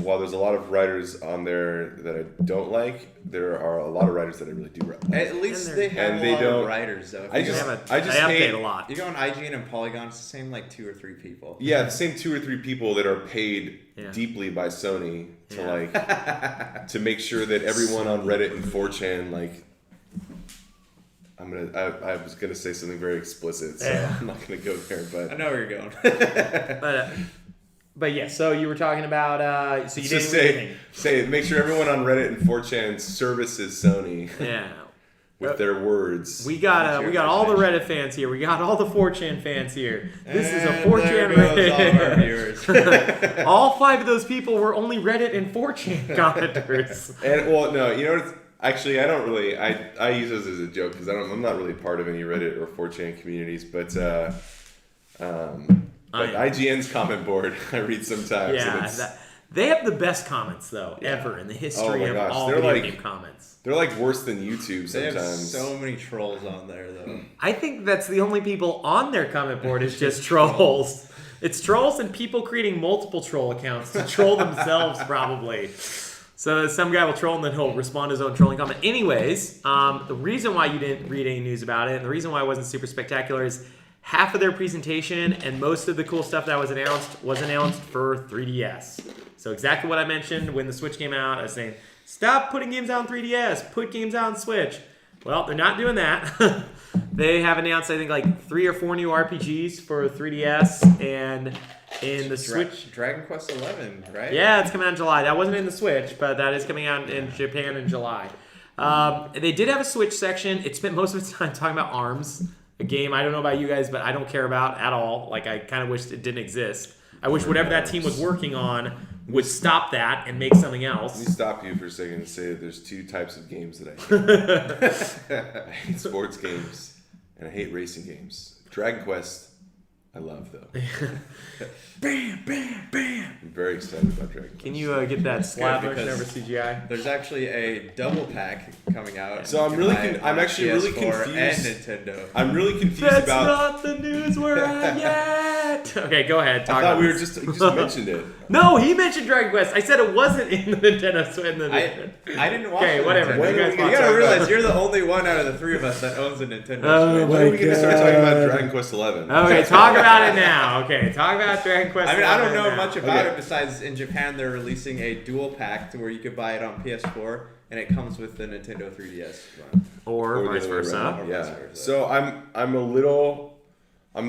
Speaker 3: While there's a lot of writers on there that I don't like, there are a lot of writers that I really do like.
Speaker 2: At least they have a lot of writers, though.
Speaker 3: I just
Speaker 1: update
Speaker 3: hate
Speaker 1: a lot.
Speaker 2: You go on IGN and Polygon, it's the same like 2 or 3 people.
Speaker 3: Yeah, the same 2 or 3 people that are paid deeply by Sony to to make sure that everyone on Reddit and 4chan like. I was gonna say something very explicit, so I'm not gonna go there. But
Speaker 2: I know where you're going.
Speaker 1: But yeah, so you were talking about so you
Speaker 3: just
Speaker 1: didn't
Speaker 3: say make sure everyone on Reddit and 4chan services Sony.
Speaker 1: Yeah.
Speaker 3: With their words.
Speaker 1: We got all the Reddit fans here. We got all the 4chan fans here. This is a 4chan Reddit.
Speaker 2: All of our viewers.
Speaker 1: All 5 of those people were only Reddit and 4chan commenters.
Speaker 3: And well, no, you know what? Actually, I don't really. I use this as a joke because I'm not really part of any Reddit or 4chan communities, but IGN's comment board I read sometimes.
Speaker 1: Yeah, they have the best comments though ever in the history of all video game comments.
Speaker 3: They're like worse than YouTube sometimes.
Speaker 2: They have so many trolls on there though.
Speaker 1: I think that's the only people on their comment board is just trolls. It's trolls and people creating multiple troll accounts to troll themselves probably. So some guy will troll and then he'll respond to his own trolling comment. Anyways, the reason why you didn't read any news about it and the reason why it wasn't super spectacular is half of their presentation and most of the cool stuff that was announced for 3DS. So exactly what I mentioned when the Switch came out. I was saying, stop putting games out on 3DS. Put games out on Switch. Well, they're not doing that. They have announced, I think, like 3 or 4 new RPGs for 3DS and in the Switch.
Speaker 2: Dragon Quest 11, right?
Speaker 1: Yeah, it's coming out in July. That wasn't in the Switch, but that is coming out in Japan in July. They did have a Switch section. It spent most of its time talking about ARMS, a game I don't know about you guys, but I don't care about at all. Like, I kind of wished it didn't exist. I wish whatever that team was working on would stop that and make something else.
Speaker 3: Let me stop you for a second and say that there's 2 types of games that I hate. I hate sports games and I hate racing games. Dragon Quest, I love though.
Speaker 1: Bam, bam, bam.
Speaker 3: I'm very excited about Dragon Quest.
Speaker 1: Can you get that slab version
Speaker 2: because
Speaker 1: over CGI?
Speaker 2: There's actually a double pack coming out.
Speaker 3: So I'm actually really
Speaker 2: PS4
Speaker 3: confused.
Speaker 2: And Nintendo.
Speaker 3: I'm really confused
Speaker 1: That's
Speaker 3: about.
Speaker 1: not the news we're at yet. Okay, go ahead.
Speaker 3: I
Speaker 1: Talk
Speaker 3: thought
Speaker 1: about
Speaker 3: we were
Speaker 1: this.
Speaker 3: just mentioned it.
Speaker 1: No, he mentioned Dragon Quest. I said it wasn't in the Nintendo Switch.
Speaker 2: I didn't watch
Speaker 1: Okay,
Speaker 2: the
Speaker 1: whatever.
Speaker 2: Nintendo.
Speaker 3: You guys
Speaker 2: You
Speaker 3: want
Speaker 2: gotta
Speaker 3: to
Speaker 2: realize
Speaker 3: talk
Speaker 2: you're the only one out of the 3 of us that owns a Nintendo
Speaker 1: Oh,
Speaker 2: Switch.
Speaker 3: When are we going to start talking about Dragon Quest 11?
Speaker 1: Okay, talk about it now. Okay, talk about Dragon Quest.
Speaker 2: I mean, I don't know
Speaker 1: now.
Speaker 2: much about
Speaker 3: Okay.
Speaker 2: it besides in Japan they're releasing a dual pack to where you could buy it on PS4 and it comes with the Nintendo 3DS.
Speaker 1: Or
Speaker 3: Or the
Speaker 1: vice
Speaker 3: other way
Speaker 1: versa.
Speaker 3: around.
Speaker 2: Or vice
Speaker 3: Yeah.
Speaker 2: versa.
Speaker 3: So I'm a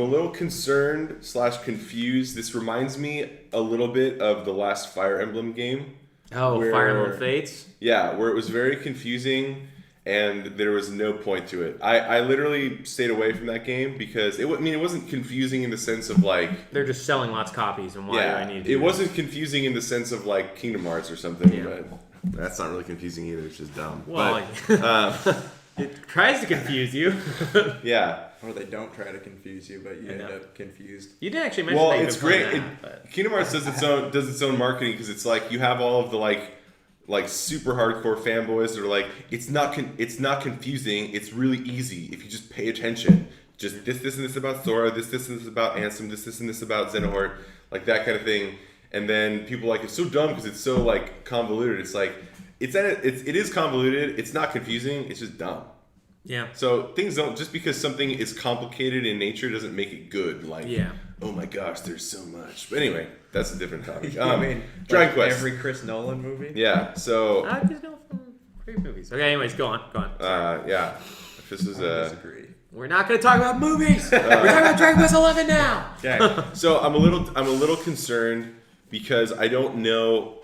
Speaker 3: little concerned / confused. This reminds me a little bit of the last Fire Emblem game.
Speaker 1: Oh,
Speaker 3: Where-
Speaker 1: Fire Emblem Fates.
Speaker 3: Yeah, where it was very confusing and there was no point to it. I literally stayed away from that game because it wasn't confusing in the sense of like
Speaker 1: They're just selling lots of copies, and why do I need to?
Speaker 3: it wasn't confusing in the sense of like Kingdom Hearts or something,
Speaker 1: Yeah.
Speaker 3: but that's not really confusing either. It's just dumb.
Speaker 1: Well,
Speaker 3: But,
Speaker 1: it tries to confuse you.
Speaker 3: yeah.
Speaker 2: Or they don't try to confuse you, but you end up confused.
Speaker 1: You did actually mention
Speaker 3: Well,
Speaker 1: that you've
Speaker 3: it's
Speaker 1: been playing
Speaker 3: great.
Speaker 1: that, but-
Speaker 3: Kingdom Hearts does its own marketing because it's like you have all of the like super hardcore fanboys that are like it's not confusing. It's really easy if you just pay attention. Just this and this about Sora. This and this about Ansem. This and this about Xenohort. Like that kind of thing. And then people are like it's so dumb because it's so like convoluted. It's like it is convoluted. It's not confusing. It's just dumb.
Speaker 1: Yeah.
Speaker 3: So things don't just because something is complicated in nature doesn't make it good. Like,
Speaker 1: Yeah.
Speaker 3: oh my gosh, there's so much. But anyway, that's a different topic.
Speaker 2: I mean,
Speaker 3: Dragon
Speaker 2: like
Speaker 3: Quest.
Speaker 2: every Chris Nolan movie.
Speaker 3: Yeah. So
Speaker 1: I just know from great movies. Okay, anyways, go on.
Speaker 3: yeah, if this is
Speaker 2: I disagree.
Speaker 1: We're not going to talk about movies. We're talking about Dragon Quest 11 now.
Speaker 2: Okay.
Speaker 3: so I'm a little concerned because I don't know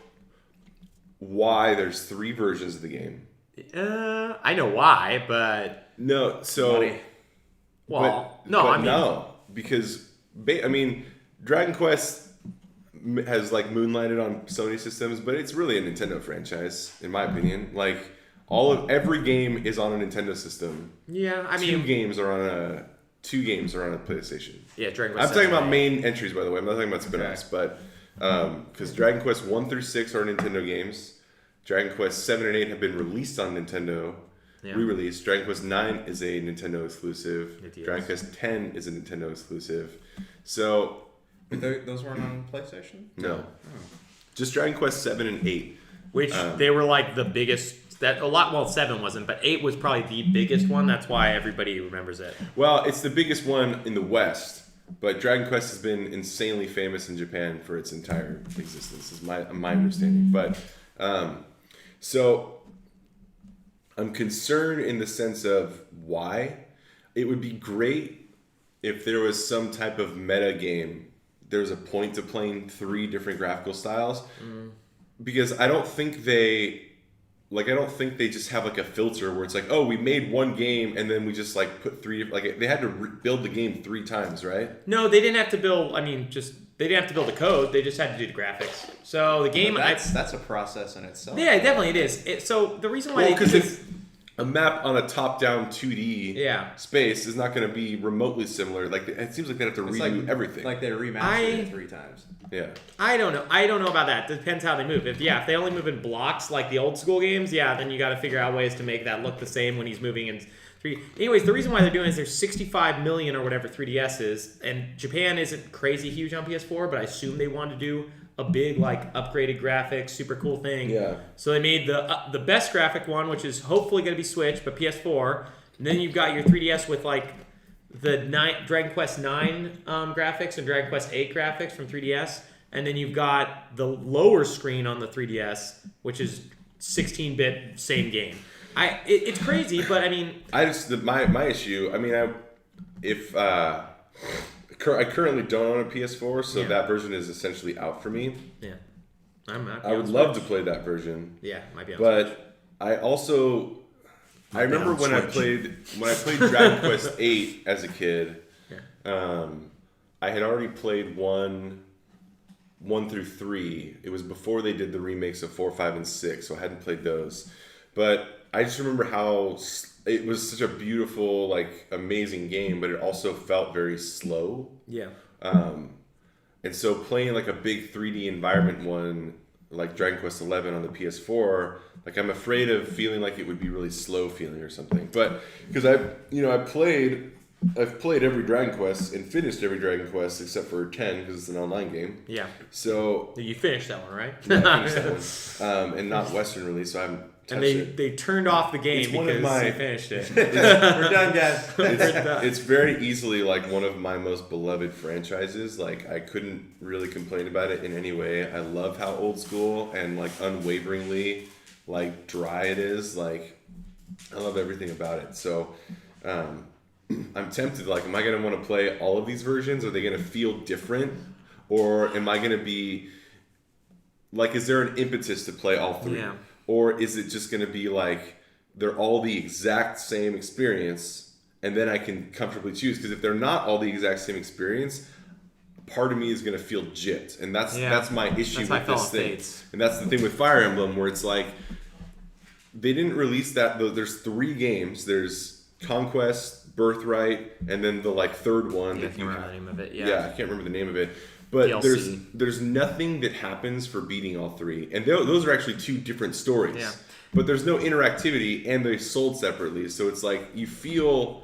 Speaker 3: why there's 3 versions of the game.
Speaker 1: I know why, but
Speaker 3: No, so
Speaker 2: Money.
Speaker 1: well,
Speaker 3: but,
Speaker 1: no,
Speaker 3: but
Speaker 1: I mean,
Speaker 3: no, because Dragon Quest has like moonlighted on Sony systems, but it's really a Nintendo franchise, in my opinion. Like every game is on a Nintendo system.
Speaker 1: yeah, I
Speaker 3: 2
Speaker 1: mean,
Speaker 3: games are on a PlayStation.
Speaker 1: yeah, Dragon Quest.
Speaker 3: I'm talking
Speaker 1: 7,
Speaker 3: about main entries, by the way. I'm not talking about spin-offs, but because Dragon Quest 1 through 6 are Nintendo games. Dragon Quest 7 and 8 have been released on Nintendo,
Speaker 1: Yeah.
Speaker 3: re-released. Dragon Quest 9 is a Nintendo exclusive.
Speaker 1: It is.
Speaker 3: Dragon Quest 10 is a Nintendo exclusive. So,
Speaker 2: Those weren't on PlayStation?
Speaker 3: no. Just Dragon Quest 7 and 8.
Speaker 1: which they were like the biggest. Well, 7 wasn't, but 8 was probably the biggest one. That's why everybody remembers it.
Speaker 3: Well, it's the biggest one in the West, but Dragon Quest has been insanely famous in Japan for its entire existence, is my understanding. But, so I'm concerned in the sense of why. It would be great if there was some type of meta game. There's a point to playing 3 different graphical styles, because I don't think they just have like a filter where it's like, oh, we made one game and then we just like put 3, like they had to build the game 3 times, right?
Speaker 1: No, they didn't have to build. I mean, they didn't have to build the code. They just had to do the graphics. So the game,
Speaker 2: That's a process in itself.
Speaker 1: yeah, definitely it is. So the reason why
Speaker 3: Well,
Speaker 1: they
Speaker 3: because
Speaker 1: did
Speaker 3: it's a map on a top-down 2D
Speaker 1: Yeah.
Speaker 3: space is not going to be remotely similar. Like it seems like they have to
Speaker 2: It's
Speaker 3: redo everything.
Speaker 2: Like they remastered it 3 times.
Speaker 3: yeah.
Speaker 1: I don't know. I don't know about that. Depends how they move. If they only move in blocks like the old school games, yeah, then you got to figure out ways to make that look the same when he's moving in 3. Anyways, the reason why they're doing is there's 65 million or whatever 3DS is, and Japan isn't crazy huge on PS4, but I assume they wanted to do a big like upgraded graphics, super cool thing.
Speaker 3: Yeah.
Speaker 1: So they made the best graphic one, which is hopefully going to be Switch, but PS4. And then you've got your 3DS with like the Dragon Quest 9 graphics and Dragon Quest 8 graphics from 3DS. And then you've got the lower screen on the 3DS, which is 16-bit, same game. It's crazy, but I mean,
Speaker 3: my issue. I mean, I currently don't own a PS4, so that version is essentially out for me.
Speaker 1: Yeah,
Speaker 3: I would love to play that version.
Speaker 1: Yeah, might be.
Speaker 3: But I also I remember when I played Dragon Quest VIII as a kid. Yeah. I had already played 1 through 3. It was before they did the remakes of 4, 5, and 6, so I hadn't played those. But I just remember how it was such a beautiful, like, amazing game, but it also felt very slow.
Speaker 1: Yeah.
Speaker 3: And so playing like a big 3D environment one, like Dragon Quest XI on the PS4, like I'm afraid of feeling like it would be really slow feeling or something. But because I've played every Dragon Quest and finished every Dragon Quest except for 10 because it's an online game.
Speaker 1: Yeah.
Speaker 3: So
Speaker 1: you finished that one, right?
Speaker 3: Yeah, I finished that one. And not Western release, so I haven't touched it.
Speaker 1: They turned off the game because you finished it.
Speaker 2: We're done, guys.
Speaker 3: It's very easily like one of my most beloved franchises. Like I couldn't really complain about it in any way. I love how old school and like unwaveringly like dry it is. Like I love everything about it. So I'm tempted. Like, am I going to want to play all of these versions? Are they going to feel different, or am I going to be like? Is there an impetus to play all 3?
Speaker 1: Yeah.
Speaker 3: Or is it just going to be like they're all the exact same experience and then I can comfortably choose? Because if they're not all the exact same experience, part of me is going to feel gypped. And that's my issue with this thing.
Speaker 1: Fates.
Speaker 3: And that's the thing with Fire Emblem, where it's like they didn't release that. There's 3 games. There's Conquest, Birthright, and then the like third one.
Speaker 1: I can't remember the name of it.
Speaker 3: Yeah, I can't remember the name of it. But
Speaker 1: DLC.
Speaker 3: there's nothing that happens for beating all 3. And those are actually 2 different stories.
Speaker 1: Yeah.
Speaker 3: But there's no interactivity, and they're sold separately. So it's like you feel,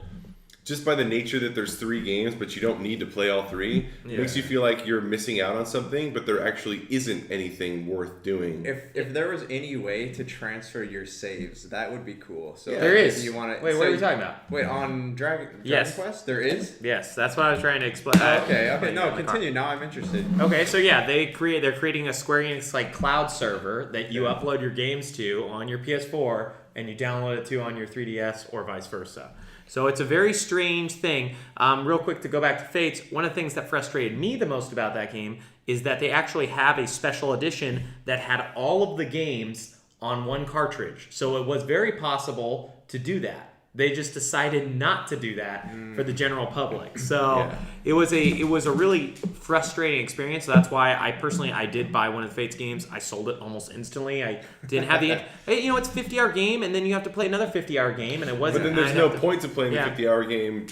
Speaker 3: just by the nature that there's 3 games, but you don't need to play all 3, it makes you feel like you're missing out on something, but there actually isn't anything worth doing.
Speaker 2: If there was any way to transfer your saves, that would be cool. So
Speaker 1: there is.
Speaker 2: You want to?
Speaker 1: Wait, what are you talking about?
Speaker 2: Wait, on Dragon Quest, there is.
Speaker 1: Yes, that's what I was trying to explain.
Speaker 2: Okay. No, continue. Now I'm interested.
Speaker 1: Okay, so yeah, they're creating a Square Enix like cloud server that you upload your games to on your PS4 and you download it to on your 3DS or vice versa. So it's a very strange thing. Real quick to go back to Fates, one of the things that frustrated me the most about that game is that they actually have a special edition that had all of the games on one cartridge. So it was very possible to do that. They just decided not to do that for the general public. So it was a really frustrating experience. So that's why I did buy one of the Fates games. I sold it almost instantly. I didn't have the it's a 50-hour game, and then you have to play another 50-hour game, and it wasn't.
Speaker 3: But then there's no point to playing the 50-hour game.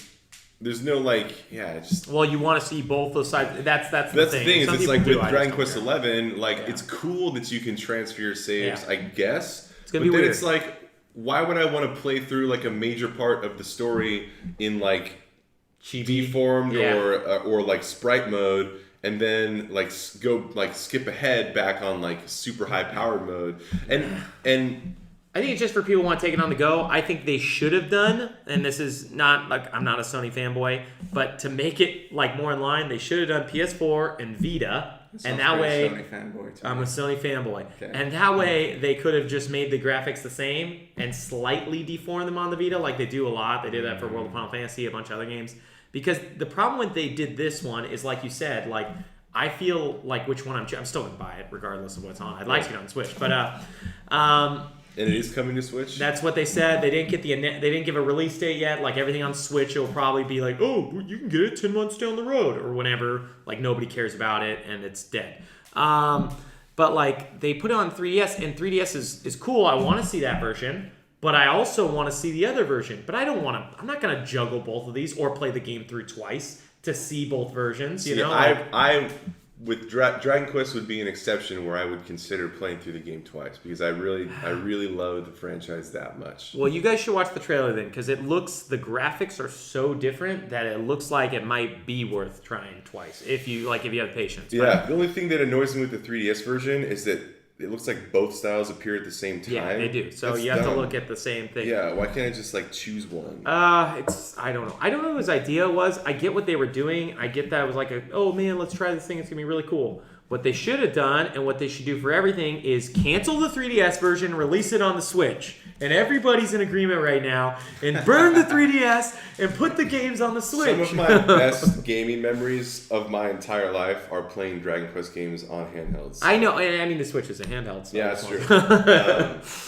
Speaker 3: There's no
Speaker 1: Well, you want to see both those sides. That's the thing.
Speaker 3: That's the thing. Is it's like with Dragon Quest XI, it's cool that you can transfer your saves. I guess.
Speaker 1: It's gonna be weird.
Speaker 3: It's like, why would I want to play through like a major part of the story in like
Speaker 1: chibi
Speaker 3: deformed or like sprite mode, and then like go like skip ahead back on like super high powered mode? And
Speaker 1: I think it's just for people who want to take it on the go. I think they should have done, and this is not like I'm not a Sony fanboy, but to make it like more in line, they should have done PS4 and Vita. And that way, I'm a Sony fanboy. Okay. And that way, they could have just made the graphics the same and slightly deformed them on the Vita, like they do a lot. They did that for World of Final Fantasy, a bunch of other games. Because the problem when they did this one is, like you said, like I feel like which one I'm still gonna buy it regardless of what's on. I'd like to get on Switch, but
Speaker 3: and it is coming to Switch.
Speaker 1: That's what they said. They didn't give a release date yet. Like everything on Switch, it'll probably be like, oh, you can get it 10 months down the road or whenever. Like nobody cares about it and it's dead. But like they put it on 3DS, and 3DS is cool. I want to see that version, but I also want to see the other version. But I don't want to. I'm not gonna juggle both of these or play the game through twice to see both versions. You know,
Speaker 3: I with Dragon Quest would be an exception where I would consider playing through the game twice, because I really love the franchise that much.
Speaker 1: Well, you guys should watch the trailer then, because the graphics are so different that it looks like it might be worth trying twice if you have patience.
Speaker 3: Yeah, the only thing that annoys me with the 3DS version is that it looks like both styles appear at the same time.
Speaker 1: Yeah, they do. So you have to look at the same thing.
Speaker 3: Yeah, why can't I just like choose one?
Speaker 1: I don't know. I don't know what his idea was. I get what they were doing. I get that it was like oh man, let's try this thing. It's gonna be really cool. What they should have done, and what they should do for everything, is cancel the 3DS version, release it on the Switch, and everybody's in agreement right now, and burn the 3DS and put the games on the Switch.
Speaker 3: Some of my best gaming memories of my entire life are playing Dragon Quest games on handhelds.
Speaker 1: I know. I mean, the Switch is a handheld. So
Speaker 3: yeah, that's true.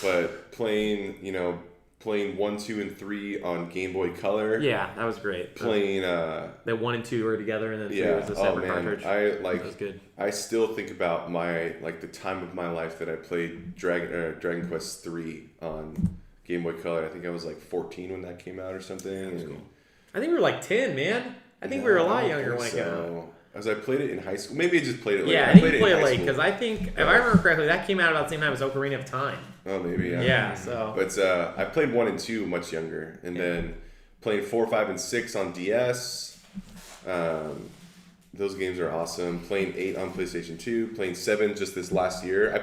Speaker 3: But playing 1, 2, and 3 on Game Boy Color.
Speaker 1: Yeah, that was great.
Speaker 3: Playing
Speaker 1: that 1 and 2 were together, and then 3 was a separate cartridge.
Speaker 3: That was
Speaker 1: good.
Speaker 3: I still think about the time of my life that I played Dragon Quest 3 on Game Boy Color. I think I was 14 when that came out or something.
Speaker 1: Cool. I think we were 10, man. I think we were a lot younger when it came out.
Speaker 3: As I played it in high school. Maybe I just played it late.
Speaker 1: Yeah, I think you played it late, because I think, if I remember correctly, that came out about the same time as Ocarina of Time.
Speaker 3: Oh, maybe, yeah.
Speaker 1: Yeah, so.
Speaker 3: But I played 1 and 2 much younger. And then playing 4, 5, and 6 on DS. Those games are awesome. Playing 8 on PlayStation 2. Playing 7 just this last year.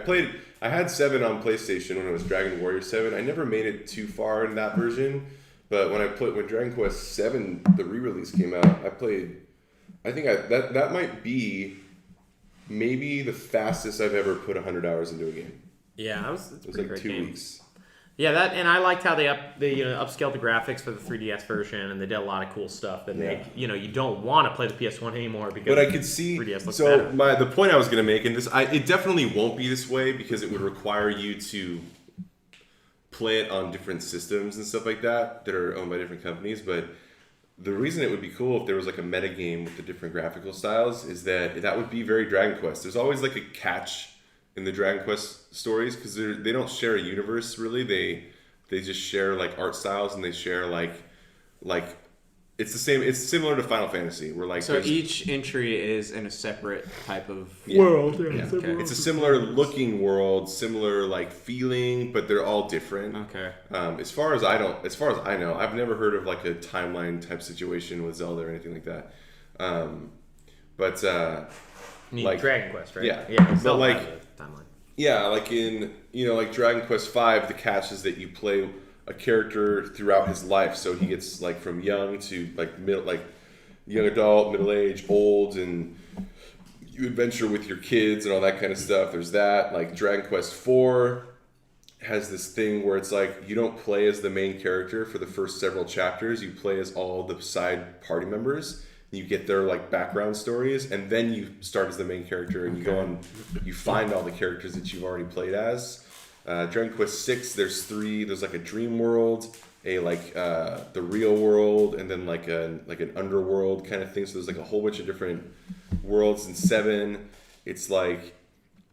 Speaker 3: I had 7 on PlayStation when it was Dragon Warrior 7. I never made it too far in that version. But when Dragon Quest 7, the re-release came out, I think that might be maybe the fastest I've ever put 100 hours into a game.
Speaker 1: Yeah, it was
Speaker 3: 2 weeks.
Speaker 1: Yeah, and I liked how they upscaled the graphics for the 3DS version, and they did a lot of cool stuff that make you don't want to play the PS1 anymore because.
Speaker 3: But I could see
Speaker 1: 3DS looks
Speaker 3: so
Speaker 1: better.
Speaker 3: The point I was going to make, and it definitely won't be this way because it would require you to play it on different systems and stuff like that are owned by different companies, but. The reason it would be cool if there was a meta game with the different graphical styles is that would be very Dragon Quest. There's always a catch in the Dragon Quest stories because they don't share a universe really. They just share art styles and they share it's the same. It's similar to Final Fantasy where
Speaker 2: so each entry is in a separate type of
Speaker 1: world.
Speaker 2: Yeah, okay.
Speaker 3: It's a similar looking world, similar feeling, but they're all different.
Speaker 2: Okay.
Speaker 3: As far as I know, I've never heard of a timeline type situation with Zelda or anything like that. But
Speaker 1: Dragon Quest, right?
Speaker 3: Yeah.
Speaker 1: Yeah.
Speaker 3: But
Speaker 1: timeline.
Speaker 3: Yeah, in Dragon Quest V, the catch is that you play a character throughout his life, so he gets from young to middle, young adult, middle age, old, and you adventure with your kids and all that kind of stuff. There's that. Dragon Quest IV has this thing where it's you don't play as the main character for the first several chapters. You play as all the side party members. You get their background stories, and then you start as the main character, and you go and you find all the characters that you've already played as. Dragon Quest VI, there's 3. There's a dream world, the real world, and then an underworld kind of thing. So there's a whole bunch of different worlds. In 7, it's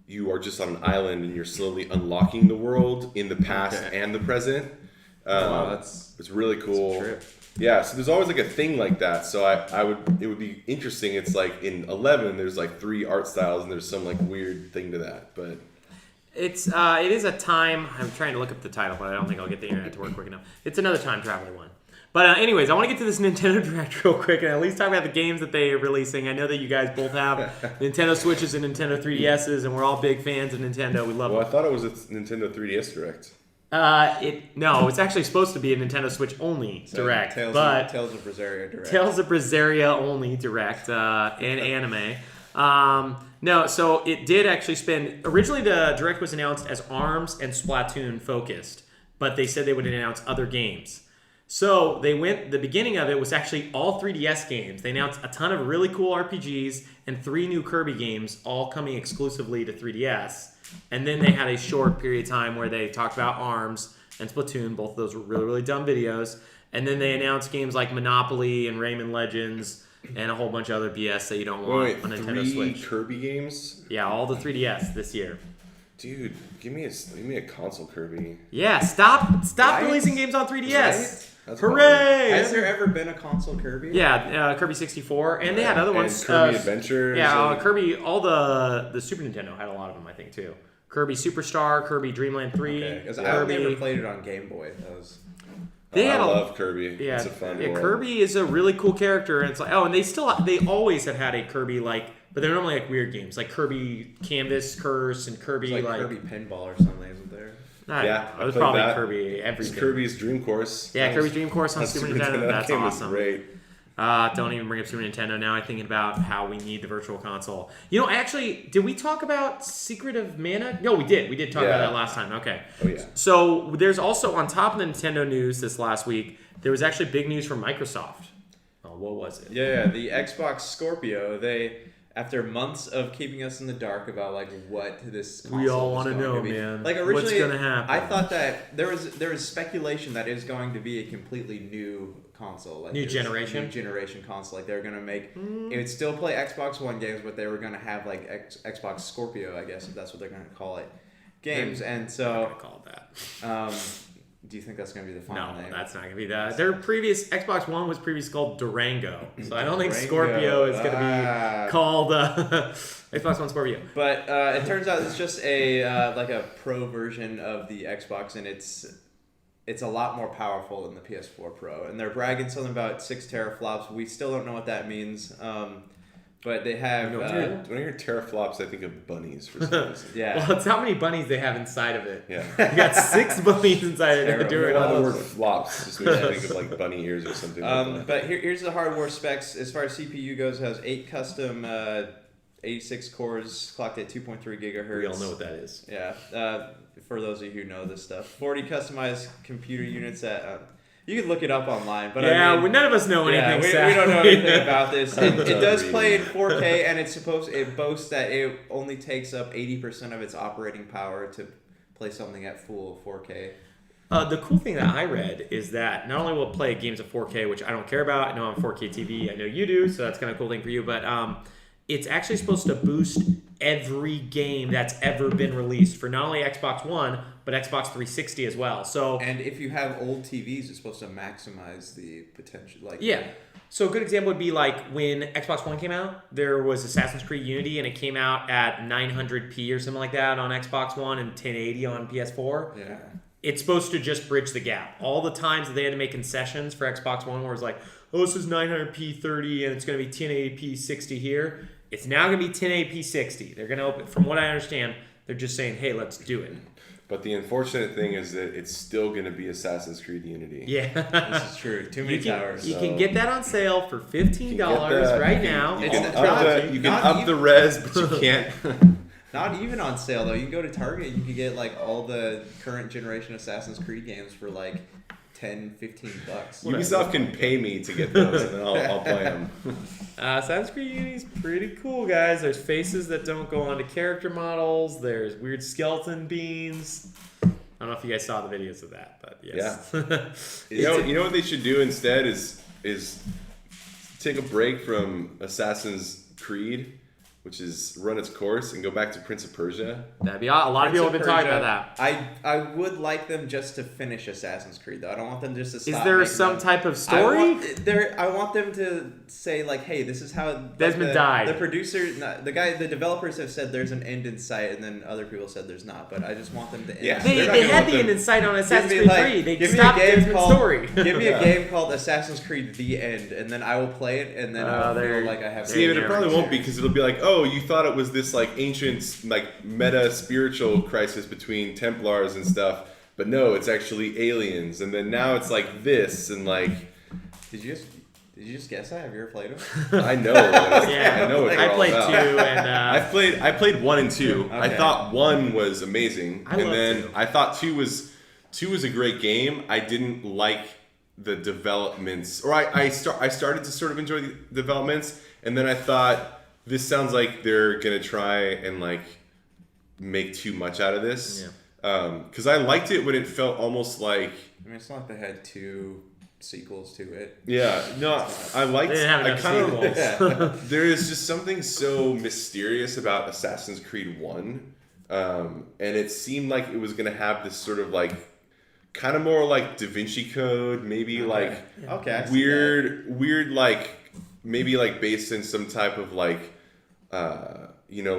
Speaker 3: you are just on an island and you're slowly unlocking the world in the past and the present.
Speaker 2: Wow,
Speaker 3: it's really cool.
Speaker 2: Trip.
Speaker 3: Yeah, so there's always a thing like that. So it would be interesting. It's in 11, there's 3 art styles and there's some weird thing to that, but.
Speaker 1: It is a time. I'm trying to look up the title, but I don't think I'll get the internet to work quick enough. It's another time traveler one. But anyways, I want to get to this Nintendo Direct real quick and at least talk about the games that they are releasing. I know that you guys both have Nintendo Switches and Nintendo 3DSs, and we're all big fans of Nintendo. We love
Speaker 3: them.
Speaker 1: I
Speaker 3: thought it was a Nintendo 3DS Direct.
Speaker 1: No, it's actually supposed to be a Nintendo Switch only Direct.
Speaker 2: Tales of Berseria Direct.
Speaker 1: Tales of Berseria only Direct and anime. No, so it did actually spend. Originally, the Direct was announced as ARMS and Splatoon focused, but they said they would announce other games. So the beginning of it was actually all 3DS games. They announced a ton of really cool RPGs and 3 new Kirby games, all coming exclusively to 3DS. And then they had a short period of time where they talked about ARMS and Splatoon. Both of those were really, really dumb videos. And then they announced games like Monopoly and Rayman Legends and a whole bunch of other BS that you don't want on Nintendo
Speaker 3: 3
Speaker 1: Switch.
Speaker 3: Kirby games?
Speaker 1: Yeah, all the 3DS this year.
Speaker 3: Dude, give me a console Kirby.
Speaker 1: Yeah, stop releasing games on 3DS.
Speaker 2: Right?
Speaker 3: That's
Speaker 1: Hooray!
Speaker 2: Has there ever been a console Kirby?
Speaker 1: Yeah, Kirby 64, and they had other ones.
Speaker 3: Kirby Adventure.
Speaker 1: Yeah, Kirby. All the Super Nintendo had a lot of them, I think, too. Kirby Superstar, Kirby Dreamland 3.
Speaker 2: Okay, because I've never played it on Game Boy.
Speaker 3: I love Kirby.
Speaker 1: Yeah,
Speaker 3: it's a fun
Speaker 1: world.
Speaker 3: one.
Speaker 1: Kirby is a really cool character, and it's and they always have had a Kirby but they're normally weird games, like Kirby Canvas Curse and Kirby
Speaker 2: it's like Kirby Pinball or something, isn't there?
Speaker 1: It was probably Kirby everything.
Speaker 3: It's Kirby's Dream Course.
Speaker 1: Yeah, Kirby's Dream Course on Super Nintendo. That's
Speaker 3: game
Speaker 1: awesome.
Speaker 3: Was great.
Speaker 1: Don't even bring up Super Nintendo. Now I'm thinking about how we need the Virtual Console. Did we talk about Secret of Mana? No, we did. We did talk about that last time. Okay.
Speaker 3: Oh, yeah.
Speaker 1: So there's also, on top of the Nintendo news this last week, there was actually big news from Microsoft. Oh, what was it?
Speaker 2: Yeah, the Xbox Scorpio, after months of keeping us in the dark about like what this console
Speaker 1: We all
Speaker 2: want to
Speaker 1: know, man.
Speaker 2: Like originally,
Speaker 1: what's gonna happen?
Speaker 2: I thought that there was speculation that it was going to be a completely new console, like
Speaker 1: New generation
Speaker 2: console. Like they were gonna make it would still play Xbox One games, but they were gonna have like Xbox Scorpio, I guess if that's what they're gonna call it, games. And so
Speaker 1: I'm gonna call it that.
Speaker 2: do you think that's gonna be the final name?
Speaker 1: No, that's not gonna be that. Their previous Xbox One was previously called Durango, so I don't think
Speaker 2: Durango.
Speaker 1: Scorpio is gonna be called Xbox One Scorpio.
Speaker 2: But it turns out it's just a like a pro version of the Xbox, and it's a lot more powerful than the PS4 Pro. And they're bragging something about 6 teraflops. We still don't know what that means. But they have...
Speaker 3: When I hear teraflops, I think of bunnies for some reason.
Speaker 2: Yeah.
Speaker 1: Well, it's how many bunnies they have inside of it.
Speaker 3: Yeah.
Speaker 1: You got 6 bunnies inside of it doing
Speaker 3: The
Speaker 1: all
Speaker 3: word
Speaker 1: this.
Speaker 3: flops just makes me think of like bunny ears or something like that.
Speaker 2: But here's the hardware specs. As far as CPU goes, it has 8 custom 86 cores clocked at 2.3 gigahertz.
Speaker 1: We all know what that is.
Speaker 2: Yeah. For those of you who know this stuff. 40 customized computer units at... you can look it up online, but
Speaker 1: yeah,
Speaker 2: I mean,
Speaker 1: none of us know anything.
Speaker 2: we don't know anything about this. It does play in 4K, and it boasts that it only takes up 80% of its operating power to play something at full 4K.
Speaker 1: The cool thing that I read is that not only will it play games at 4K, which I don't care about. I know I'm 4K TV. I know you do, so that's kind of a cool thing for you. But it's actually supposed to boost every game that's ever been released for not only Xbox One, but Xbox 360 as well. So,
Speaker 2: and if you have old TVs, it's supposed to maximize the potential.
Speaker 1: So a good example would be like when Xbox One came out, there was Assassin's Creed Unity, and it came out at 900p or something like that on Xbox One and 1080 on PS4.
Speaker 2: Yeah.
Speaker 1: It's supposed to just bridge the gap. All the times that they had to make concessions for Xbox One where it's like, oh, this is 900p 30 and it's going to be 1080p 60 here. It's now going to be 1080p 60. They're going to open, from what I understand, they're just saying, hey, let's do it.
Speaker 3: But the unfortunate thing is that it's still going to be Assassin's Creed Unity.
Speaker 1: Yeah.
Speaker 2: This is true. Too many towers.
Speaker 1: You can get that on sale for $15 right now.
Speaker 3: You can up the res, but you can't.
Speaker 2: Not even on sale though. You can go to Target, you can get like all the current generation Assassin's Creed games for like $10, $15.
Speaker 3: Ubisoft can pay me to get those, and then I'll play them.
Speaker 1: Assassin's Creed Unity's pretty cool, guys. There's faces that don't go onto character models. There's weird skeleton beans. I don't know if you guys saw the videos of that, but yes.
Speaker 3: Yeah. you know what they should do instead is take a break from Assassin's Creed, which is run its course, and go back to Prince of Persia.
Speaker 1: That'd be a lot of people have been talking about that.
Speaker 2: I would like them just to finish Assassin's Creed though. I don't want them just to stop.
Speaker 1: Is there some type of story?
Speaker 2: I want them to say like, hey, this is how
Speaker 1: Desmond died.
Speaker 2: The producer, the developers have said there's an end in sight, and then other people said there's not. But I just want them to end.
Speaker 3: Yeah.
Speaker 1: They had the end in sight on Assassin's Creed 3. They stopped Desmond's story.
Speaker 2: Give me a game called Assassin's Creed: The End, and then I will play it, and then I'll feel like I have.
Speaker 3: See, but it probably won't be, because it'll be like, oh, you thought it was this like ancient, like meta spiritual crisis between Templars and stuff, but no, it's actually aliens, and then now it's like this, and like.
Speaker 2: Did you just guess that? Have you ever played them?
Speaker 3: I know.
Speaker 1: Yeah,
Speaker 3: I know what they're all
Speaker 1: played
Speaker 3: about.
Speaker 1: 2, and
Speaker 3: I played 1 and 2.
Speaker 2: Okay.
Speaker 3: I thought 1 was amazing,
Speaker 1: I
Speaker 3: and
Speaker 1: loved
Speaker 3: then
Speaker 1: 2.
Speaker 3: I thought 2 was a great game. I didn't like the developments, or I started to sort of enjoy the developments, and then I thought, this sounds like they're gonna try and like make too much out of this.
Speaker 1: Yeah.
Speaker 3: Because I liked it when it felt almost like.
Speaker 2: I mean, it's not like they had 2 sequels to it.
Speaker 3: Yeah, no, I liked.
Speaker 1: They didn't have enough sequels.
Speaker 3: There is just something so mysterious about Assassin's Creed 1, and it seemed like it was gonna have this sort of like, kind of more like Da Vinci Code, maybe like weird like maybe like based in some type of like.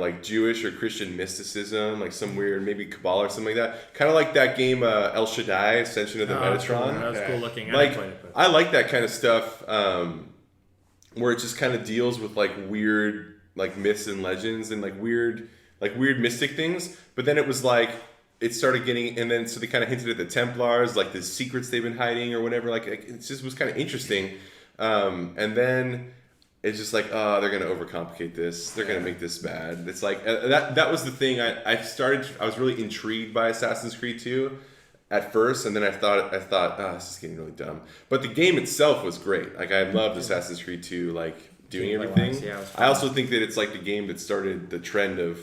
Speaker 3: Like Jewish or Christian mysticism, like some weird, maybe Kabbalah or something like that. Kind of like that game El Shaddai, Ascension of the Metatron.
Speaker 1: That was cool looking.
Speaker 3: Like, I like that kind of stuff, where it just kind of deals with like weird, like myths and legends and like weird mystic things. But then it was like, it started getting, and then so they kind of hinted at the Templars, like the secrets they've been hiding or whatever. Like it just was kind of interesting. And then it's just like, oh, they're gonna overcomplicate this. They're gonna make this bad. It's like that was the thing. I was really intrigued by Assassin's Creed 2 at first, and then I thought, oh, this is getting really dumb. But the game itself was great. Like I loved Assassin's Creed 2, like doing everything.
Speaker 1: Yeah,
Speaker 3: I also think that it's like the game that started the trend of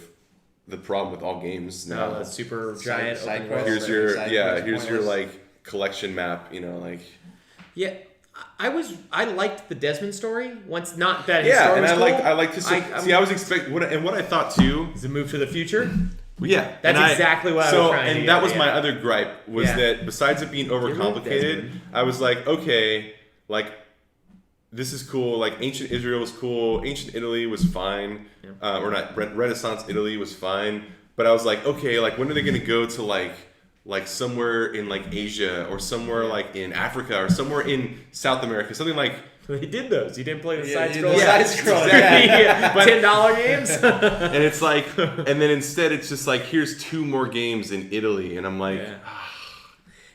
Speaker 3: the problem with all games now.
Speaker 1: Super giant
Speaker 2: side
Speaker 1: open
Speaker 2: quests.
Speaker 1: world.
Speaker 3: Here's your like collection map. Like.
Speaker 1: Yeah. I liked the Desmond story. Once not that his
Speaker 3: Yeah,
Speaker 1: story
Speaker 3: and
Speaker 1: was cool.
Speaker 3: I like to see. I was expecting, and what I thought too.
Speaker 1: Is a move to the future.
Speaker 3: Yeah,
Speaker 1: That's exactly what I was trying to
Speaker 3: and
Speaker 1: get
Speaker 3: that was
Speaker 1: at.
Speaker 3: my other gripe was that besides it being overcomplicated,
Speaker 1: Desmond.
Speaker 3: I was like, okay, like this is cool. Like ancient Israel was cool. Ancient Italy was fine, or not. Renaissance Italy was fine. But I was like, okay, like when are they going to go to like somewhere in like Asia or somewhere like in Africa or somewhere in South America, something like.
Speaker 1: He did those. He didn't play the side
Speaker 2: you
Speaker 1: scroll.
Speaker 2: did the side-scroller.
Speaker 1: $10 games.
Speaker 3: And it's like, and then instead it's just like, here's 2 more games in Italy, and I'm like,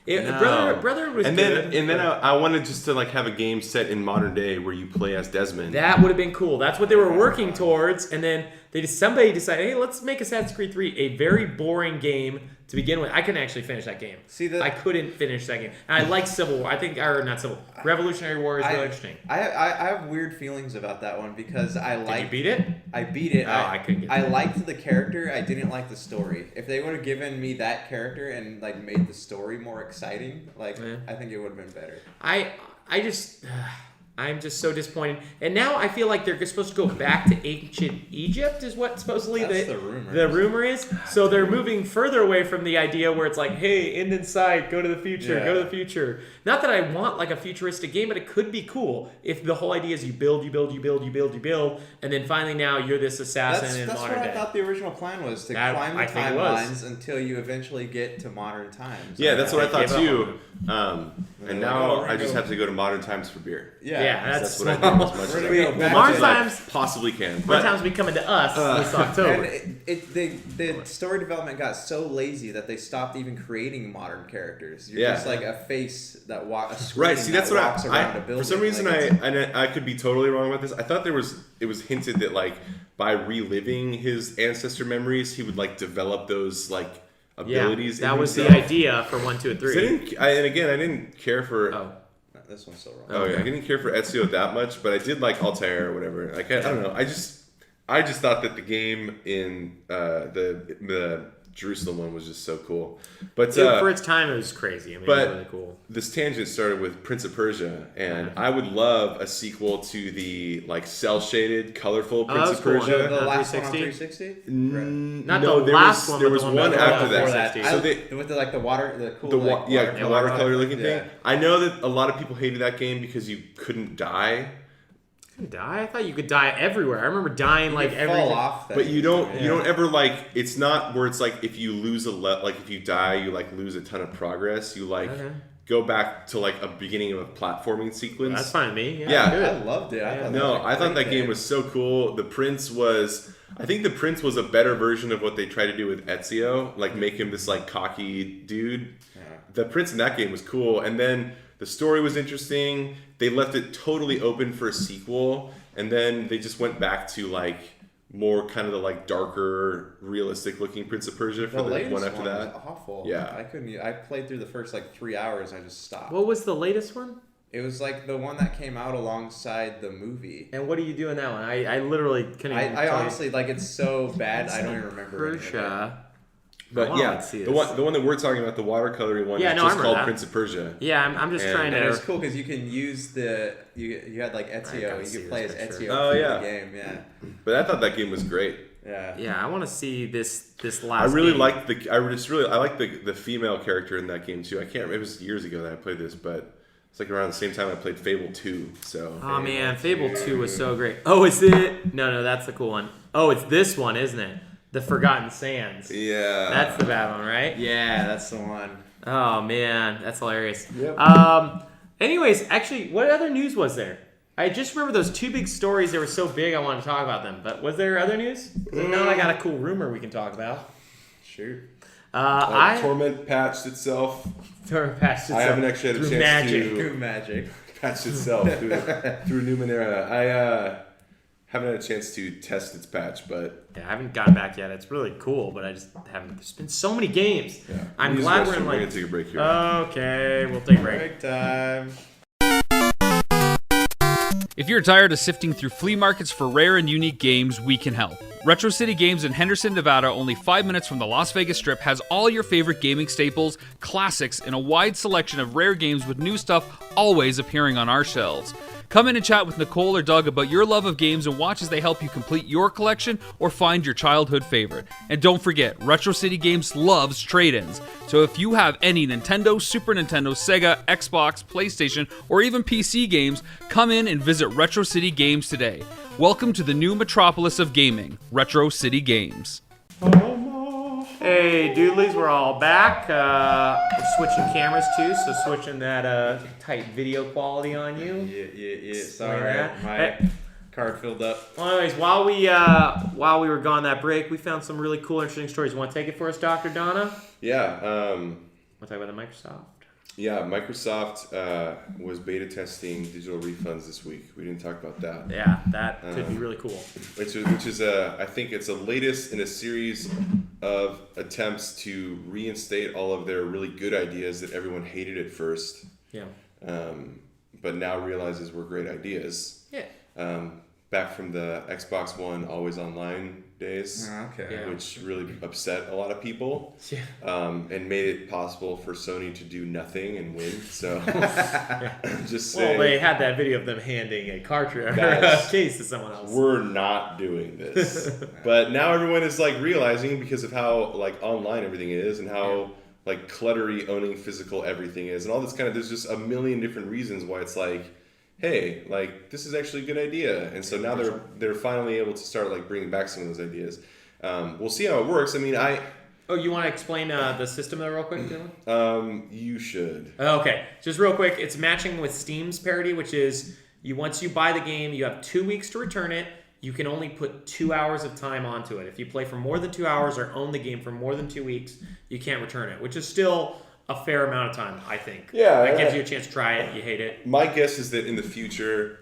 Speaker 3: no.
Speaker 1: Brother was
Speaker 3: and
Speaker 1: good.
Speaker 3: then I wanted just to like have a game set in modern day where you play as Desmond.
Speaker 1: That would have been cool. That's what they were working towards, and then somebody decided, hey, let's make Assassin's Creed 3 a very boring game to begin with. I couldn't actually finish that game. I couldn't finish that game. And I like Civil War. Revolutionary War is really interesting.
Speaker 2: I have weird feelings about that one because
Speaker 1: Did you beat it?
Speaker 2: I beat it.
Speaker 1: Oh, I couldn't get
Speaker 2: I liked the character. I didn't like the story. If they would have given me that character and like made the story more exciting, I think it would have been better.
Speaker 1: I'm just so disappointed. And now I feel like they're supposed to go back to ancient Egypt is what supposedly the rumor is. So they're moving further away from the idea where it's like, hey, end in sight, go to the future, go to the future. Not that I want like a futuristic game, but it could be cool if the whole idea is you build, and then finally now you're this assassin in modern day.
Speaker 2: That's what I thought the original plan was, to climb the timelines until you eventually get to modern times.
Speaker 3: Yeah, that's what I thought too. And now I just have to go to modern times for beer.
Speaker 1: Yeah,
Speaker 3: that's what I do as much as
Speaker 1: modern times
Speaker 3: possibly can.
Speaker 1: Modern times will be coming to us this October.
Speaker 2: And the story development got so lazy that they stopped even creating modern characters. You're just like a face that a screen
Speaker 3: right. See, that's
Speaker 2: that
Speaker 3: what
Speaker 2: walks around a building.
Speaker 3: For some reason, I could be totally wrong about this. I thought it was hinted that like by reliving his ancestor memories, he would like develop those like abilities.
Speaker 1: That was the idea for 1, 2, and 3.
Speaker 3: I didn't care for.
Speaker 2: This one's so wrong.
Speaker 3: I didn't care for Ezio that much, but I did like Altair or whatever. Like I don't know. I just thought that the game in the Jerusalem one was just so cool. But
Speaker 1: for its time, it was crazy. I mean, it was really cool.
Speaker 3: This tangent started with Prince of Persia, and I would love a sequel to the like cell shaded, colorful Prince of Persia.
Speaker 2: The last one on 360?
Speaker 1: Not the last one.
Speaker 3: There was one after that.
Speaker 2: So with the
Speaker 3: watercolor looking thing. I know that a lot of people hated that game because you couldn't die.
Speaker 1: I thought you could die everywhere. I remember dying like everywhere.
Speaker 2: Fall off.
Speaker 3: But you don't ever like. It's not where it's like if you lose if you die, you like lose a ton of progress. You like go back to like a beginning of a platforming sequence.
Speaker 1: Well, that's fine with me.
Speaker 3: Yeah.
Speaker 2: I loved it.
Speaker 3: I thought that game was so cool. I think the Prince was a better version of what they tried to do with Ezio, like make him this like cocky dude. Yeah. The Prince in that game was cool, and then the story was interesting. They left it totally open for a sequel, and then they just went back to like more kind of the like darker, realistic looking Prince of Persia for the one after that.
Speaker 2: Was awful.
Speaker 3: Yeah,
Speaker 2: I couldn't. I played through the first like 3 hours. I just stopped.
Speaker 1: What was the latest one?
Speaker 2: It was like the one that came out alongside the movie.
Speaker 1: And what do you do in that one? I literally couldn't even
Speaker 2: I honestly like it's so bad. I don't even remember.
Speaker 1: Persia.
Speaker 3: But the one that we're talking about, the watercoloring one, is just called Prince of Persia.
Speaker 1: Yeah, I'm just trying to.
Speaker 2: And it's cool because you can use you had like Ezio. You could play as Ezio
Speaker 3: through
Speaker 2: the game. Yeah.
Speaker 3: But I thought that game was great.
Speaker 2: Yeah.
Speaker 1: I want to see this last.
Speaker 3: I really
Speaker 1: game.
Speaker 3: liked I like the female character in that game too. I can't. It was years ago that I played this, but it's like around the same time I played Fable 2. So.
Speaker 1: Oh man, Fable 2 was so great. Oh, is it? No, that's the cool one. Oh, it's this one, isn't it? The Forgotten Sands.
Speaker 3: Yeah.
Speaker 1: That's the bad one, right?
Speaker 2: Yeah, that's the one.
Speaker 1: Oh man, that's hilarious.
Speaker 2: Yep.
Speaker 1: Anyways, actually, what other news was there? I just remember those 2 big stories. They were so big, I wanted to talk about them. But was there other news? Now I got a cool rumor we can talk about.
Speaker 2: Shoot.
Speaker 3: Torment patched itself.
Speaker 1: Torment patched itself.
Speaker 3: I haven't actually had a chance
Speaker 2: through magic.
Speaker 3: patched itself through Numenera. I haven't had a chance to test its patch, but
Speaker 1: Yeah, I haven't gotten back yet. It's really cool, but I just haven't. There's been so many games.
Speaker 3: yeah.
Speaker 1: I'm
Speaker 3: Use
Speaker 1: glad
Speaker 3: the
Speaker 1: we're in
Speaker 3: restroom.
Speaker 1: like.
Speaker 3: We're gonna take a break here.
Speaker 1: Okay, we'll take a break.
Speaker 2: Break time.
Speaker 5: If you're tired of sifting through flea markets for rare and unique games, we can help. Retro City Games in Henderson, Nevada, only 5 minutes from the Las Vegas Strip, has all your favorite gaming staples, classics, and a wide selection of rare games with new stuff always appearing on our shelves. Come in and chat with Nicole or Doug about your love of games and watch as they help you complete your collection or find your childhood favorite. And don't forget, Retro City Games loves trade-ins. So if you have any Nintendo, Super Nintendo, Sega, Xbox, PlayStation, or even PC games, come in and visit Retro City Games today. Welcome to the new metropolis of gaming, Retro City Games.
Speaker 1: Hey, Doodlies, we're all back. We're switching cameras too, so switching that tight video quality on you.
Speaker 2: Yeah.
Speaker 1: Sorry,
Speaker 2: Sorry, my
Speaker 1: Hey.
Speaker 2: card filled up.
Speaker 1: Well, anyways, while we were gone that break, we found some really cool, interesting stories. You want to take it for us, Dr. Donna?
Speaker 3: Yeah.
Speaker 1: Want to talk about the Microsoft?
Speaker 3: Yeah, Microsoft was beta testing digital refunds this week. We didn't talk about that.
Speaker 1: Yeah, that could be really cool.
Speaker 3: Which is I think it's the latest in a series of attempts to reinstate all of their really good ideas that everyone hated at first,
Speaker 1: Yeah.
Speaker 3: but now realizes were great ideas.
Speaker 1: Yeah.
Speaker 3: Back from the Xbox One always online days,
Speaker 2: Okay.
Speaker 1: Yeah.
Speaker 3: which really upset a lot of people,
Speaker 1: Yeah.
Speaker 3: and made it possible for Sony to do nothing and win. So just
Speaker 1: Well,
Speaker 3: saying,
Speaker 1: they had that video of them handing a cartridge or a
Speaker 3: Guys,
Speaker 1: case to someone else.
Speaker 3: we're not doing this. But now everyone is like realizing, because of how like online everything is and how like cluttery owning physical everything is and all this kind of, there's just a million different reasons why it's like, hey, like this is actually a good idea. And so now they're finally able to start like bringing back some of those ideas. We'll see how it works. I mean,
Speaker 1: Oh, you want to explain the system though real quick, Dylan?
Speaker 3: you should.
Speaker 1: Okay, just real quick, it's matching with Steam's parity, which is once you buy the game, you have 2 weeks to return it. You can only put 2 hours of time onto it. If you play for more than 2 hours or own the game for more than 2 weeks, you can't return it, which is still a fair amount of time, I think.
Speaker 3: Yeah,
Speaker 1: That gives you a chance to try it. You hate it.
Speaker 3: My guess is that in the future,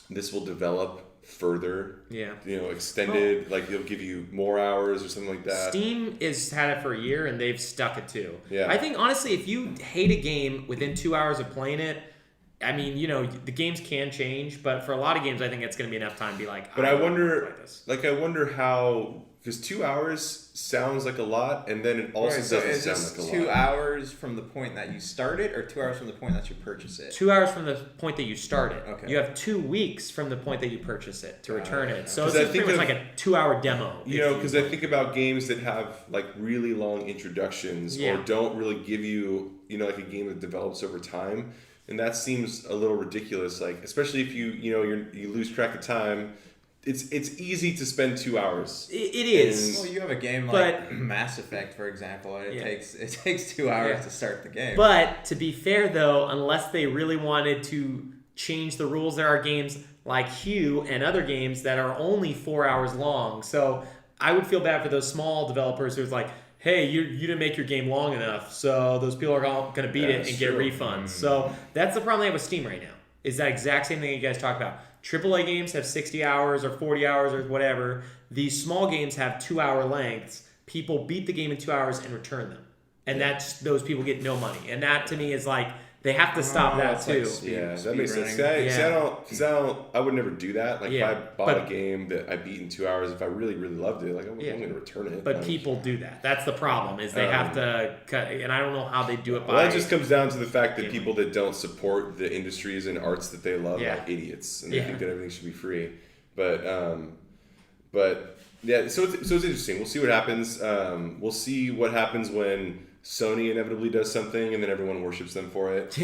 Speaker 3: this will develop further.
Speaker 1: Yeah.
Speaker 3: Extended, like they'll give you more hours or something like that.
Speaker 1: Steam has had it for a year and they've stuck it too.
Speaker 3: Yeah.
Speaker 1: I think honestly, if you hate a game within 2 hours of playing it, I mean, the games can change, but for a lot of games, I think it's going to be enough time to be like,
Speaker 3: But I
Speaker 1: don't wanna play
Speaker 3: wonder,
Speaker 1: this.
Speaker 3: I wonder how, because 2 hours sounds like a lot, and then it also
Speaker 2: Right, so
Speaker 3: doesn't
Speaker 2: is
Speaker 3: sound
Speaker 2: this
Speaker 3: like a
Speaker 2: 2
Speaker 3: lot.
Speaker 2: hours from the point that you start it, or 2 hours from the point that you purchase it?
Speaker 1: 2 hours from the point that you start it.
Speaker 2: Okay.
Speaker 1: You have 2 weeks from the point that you purchase it to return it. So
Speaker 3: 'Cause
Speaker 1: it's
Speaker 3: I
Speaker 1: pretty
Speaker 3: think
Speaker 1: much
Speaker 3: of-
Speaker 1: like a 2-hour demo.
Speaker 3: Because I think about games that have like really long introductions
Speaker 1: Yeah.
Speaker 3: or don't really give you, like a game that develops over time, and that seems a little ridiculous. Like, especially if you lose track of time. It's easy to spend 2 hours.
Speaker 1: It is.
Speaker 2: Well, you have a game
Speaker 1: But-
Speaker 2: like Mass Effect, for example, and
Speaker 1: Yeah.
Speaker 2: it takes 2 hours
Speaker 1: Yeah.
Speaker 2: to start the game.
Speaker 1: But to be fair, though, unless they really wanted to change the rules, there are games like Hue and other games that are only 4 hours long. So I would feel bad for those small developers who's like, hey, you didn't make your game long enough, so those people are all going to beat it and
Speaker 3: That's
Speaker 1: get
Speaker 3: true.
Speaker 1: refunds. So that's the problem they have with Steam right now, is that exact same thing you guys talk about. AAA games have 60 hours or 40 hours or whatever. These small games have 2 hour lengths. People beat the game in 2 hours and return them. And those people get no money. And that to me is like, they have to stop that
Speaker 2: it's like
Speaker 1: too.
Speaker 2: speed-
Speaker 3: Yeah, that
Speaker 2: speed
Speaker 3: makes sense.
Speaker 2: running.
Speaker 3: I would never do that. Like,
Speaker 1: Yeah,
Speaker 3: if I bought
Speaker 1: but-
Speaker 3: a game that I beat in 2 hours, if I really, really loved it, like, I'm
Speaker 1: Yeah.
Speaker 3: going to return it.
Speaker 1: But people do that. That's the problem, is they have to cut. And I don't know how they do it by.
Speaker 3: Well, that just comes down to the fact that
Speaker 1: Yeah.
Speaker 3: people that don't support the industries and arts that they love
Speaker 1: Yeah.
Speaker 3: are idiots, and
Speaker 1: Yeah.
Speaker 3: they think that everything should be free. But yeah, so it's interesting. We'll see what happens. We'll see what happens when Sony inevitably does something, and then everyone worships them for it.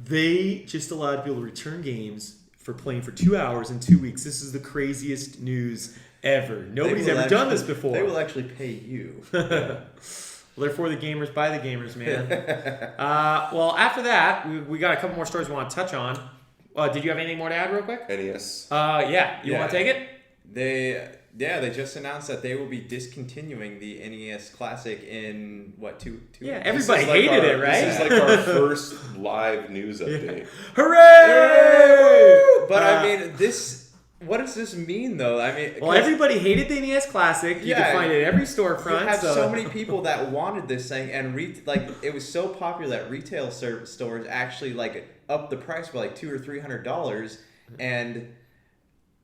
Speaker 1: They just allowed people to return games for playing for 2 hours in 2 weeks. This is the craziest news ever. Nobody's
Speaker 2: They will
Speaker 1: ever done
Speaker 2: actually-
Speaker 1: this before.
Speaker 2: They will actually pay you.
Speaker 1: Well, they're for the gamers, by the gamers, man. Well, after that, we got a couple more stories we want to touch on. Did you have anything more to add real quick?
Speaker 3: NES.
Speaker 1: Yeah. You
Speaker 2: Yeah.
Speaker 1: want to take it?
Speaker 2: Yeah, they just announced that they will be discontinuing the NES Classic in two?
Speaker 1: Yeah, everybody hated it, right?
Speaker 3: This is like our first live news update.
Speaker 1: Hooray!
Speaker 2: But I mean, what does this mean though? I mean,
Speaker 1: Well, everybody hated the NES Classic. You could find it at every storefront.
Speaker 2: You have so many people that wanted this thing, and it was so popular that retail stores actually upped the price by $200 or $300, and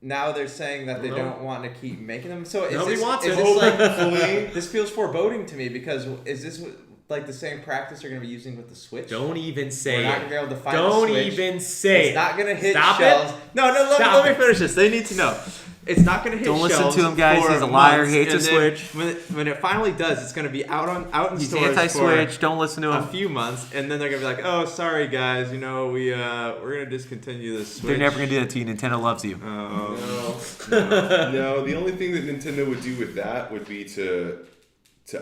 Speaker 2: now they're saying that they don't want to keep making them. So
Speaker 1: Nobody wants it.
Speaker 2: This feels foreboding to me, because is this the same practice they're going to be using with the Switch?
Speaker 1: Don't even say
Speaker 2: We're not going to be able to find the Switch.
Speaker 1: Don't even say
Speaker 2: It's not going to hit
Speaker 1: Stop
Speaker 2: shelves.
Speaker 1: it.
Speaker 2: No, let me finish this. They need to know. It's not going to hit
Speaker 1: Don't
Speaker 2: shelves.
Speaker 1: listen to him, guys.
Speaker 2: for
Speaker 1: He's a liar.
Speaker 2: months,
Speaker 1: Hates
Speaker 2: and
Speaker 1: a
Speaker 2: then
Speaker 1: Switch.
Speaker 2: When it finally does, it's going to be out in
Speaker 1: He's
Speaker 2: stores
Speaker 1: anti-Switch.
Speaker 2: for
Speaker 1: Don't listen to
Speaker 2: a
Speaker 1: him.
Speaker 2: few months, and then they're going to be like, "Oh, sorry guys, we're going to discontinue this Switch."
Speaker 1: They're never going to do that to you. Nintendo loves you.
Speaker 3: No, the only thing that Nintendo would do with that would be to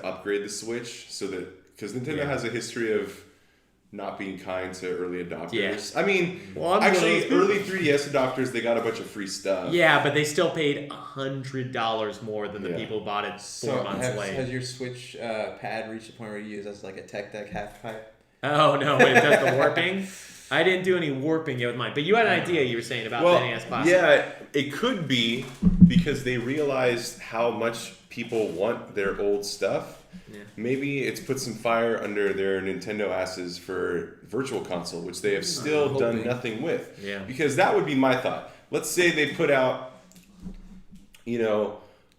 Speaker 3: upgrade the Switch, so that, because Nintendo has a history of not being kind to early adopters.
Speaker 1: Yeah.
Speaker 3: I mean, actually, early 3DS adopters, they got a bunch of free stuff.
Speaker 1: Yeah, but they still paid $100 more than the people who bought it 4 months late.
Speaker 2: Has your Switch pad reached the point where you use it as a tech deck half pipe?
Speaker 1: Oh, no, it does the warping? I didn't do any warping yet with mine, but you had an idea you were saying about the NES Classic.
Speaker 3: Yeah, it could be because they realized how much people want their old stuff. Yeah. Maybe it's put some fire under their Nintendo asses for Virtual Console, which they have still done nothing with.
Speaker 1: Yeah.
Speaker 3: Because that would be my thought. Let's say they put out,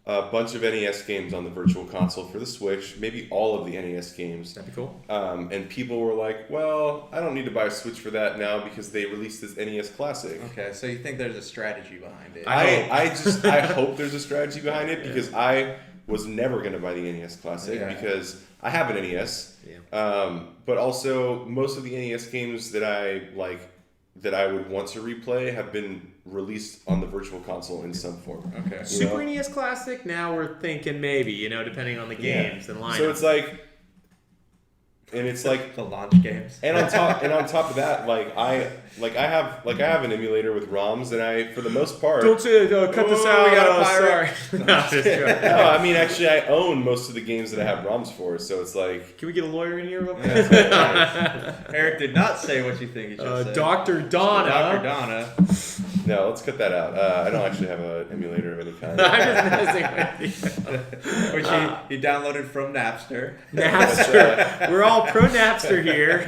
Speaker 3: a bunch of NES games on the Virtual Console for the Switch, maybe all of the NES games.
Speaker 1: That'd be cool.
Speaker 3: And people were like, well, I don't need to buy a Switch for that now because they released this NES Classic.
Speaker 2: Okay, so you think there's a strategy behind it?
Speaker 3: I hope there's a strategy behind it, because I was never going to buy the NES Classic because I have an NES. Yeah. But also, most of the NES games that I would want to replay have been released on the Virtual Console in some form.
Speaker 2: Okay.
Speaker 1: Super NES Classic, now we're thinking maybe, depending on the games and lineup.
Speaker 3: So it's like
Speaker 2: the launch games.
Speaker 3: And on top of that, I have an emulator with ROMs, and I, for the most part,
Speaker 1: don't say cut this out.
Speaker 2: We got a pirate.
Speaker 3: No, I mean, actually, I own most of the games that I have ROMs for. So it's like,
Speaker 1: can we get a lawyer in here real quick?
Speaker 2: Eric did not say what you think he just said.
Speaker 1: Dr. Donna.
Speaker 2: Dr. Donna.
Speaker 3: No, let's cut that out. I don't actually have an emulator of any kind.
Speaker 1: I'm just messing with you.
Speaker 2: Which he downloaded from Napster.
Speaker 1: Napster. We're all pro Napster here.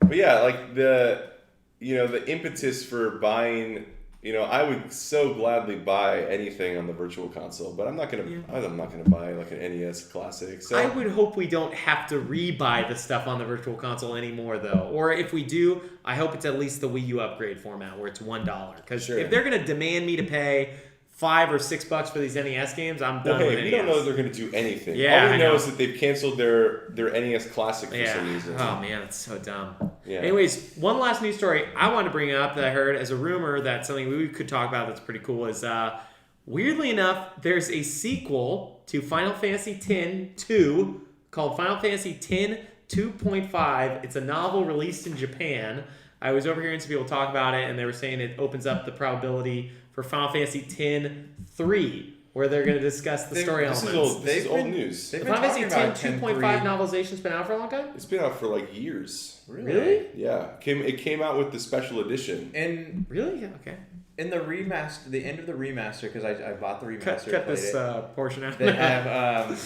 Speaker 3: But yeah, the impetus for buying, I would so gladly buy anything on the Virtual Console, but I'm not gonna buy like an NES Classic. So
Speaker 1: I would hope we don't have to re-buy the stuff on the Virtual Console anymore, though. Or if we do, I hope it's at least the Wii U upgrade format where it's $1. Because if they're gonna demand me to pay $5 or $6 for these NES games, I'm done with NES.
Speaker 3: We don't know that they're going to do anything.
Speaker 1: Yeah,
Speaker 3: all we know is that they've canceled their NES Classic for some reason.
Speaker 1: Oh man, it's so dumb.
Speaker 3: Yeah.
Speaker 1: Anyways, one last news story I wanted to bring up that I heard as a rumor that something we could talk about that's pretty cool is, weirdly enough, there's a sequel to Final Fantasy X-2 called Final Fantasy X 2.5. It's a novel released in Japan. I was overhearing some people talk about it, and they were saying it opens up the probability for Final Fantasy X-3, where they're going to discuss the story elements.
Speaker 3: This is old news.
Speaker 1: Final Fantasy X 2.5 novelization's been out for a long time?
Speaker 3: It's been out for like years.
Speaker 1: Really?
Speaker 3: Yeah. It came out with the special edition.
Speaker 2: And
Speaker 1: really? Yeah, okay.
Speaker 2: In the remaster, the end of the remaster, because I bought the remaster.
Speaker 1: Cut this portion out.
Speaker 2: They have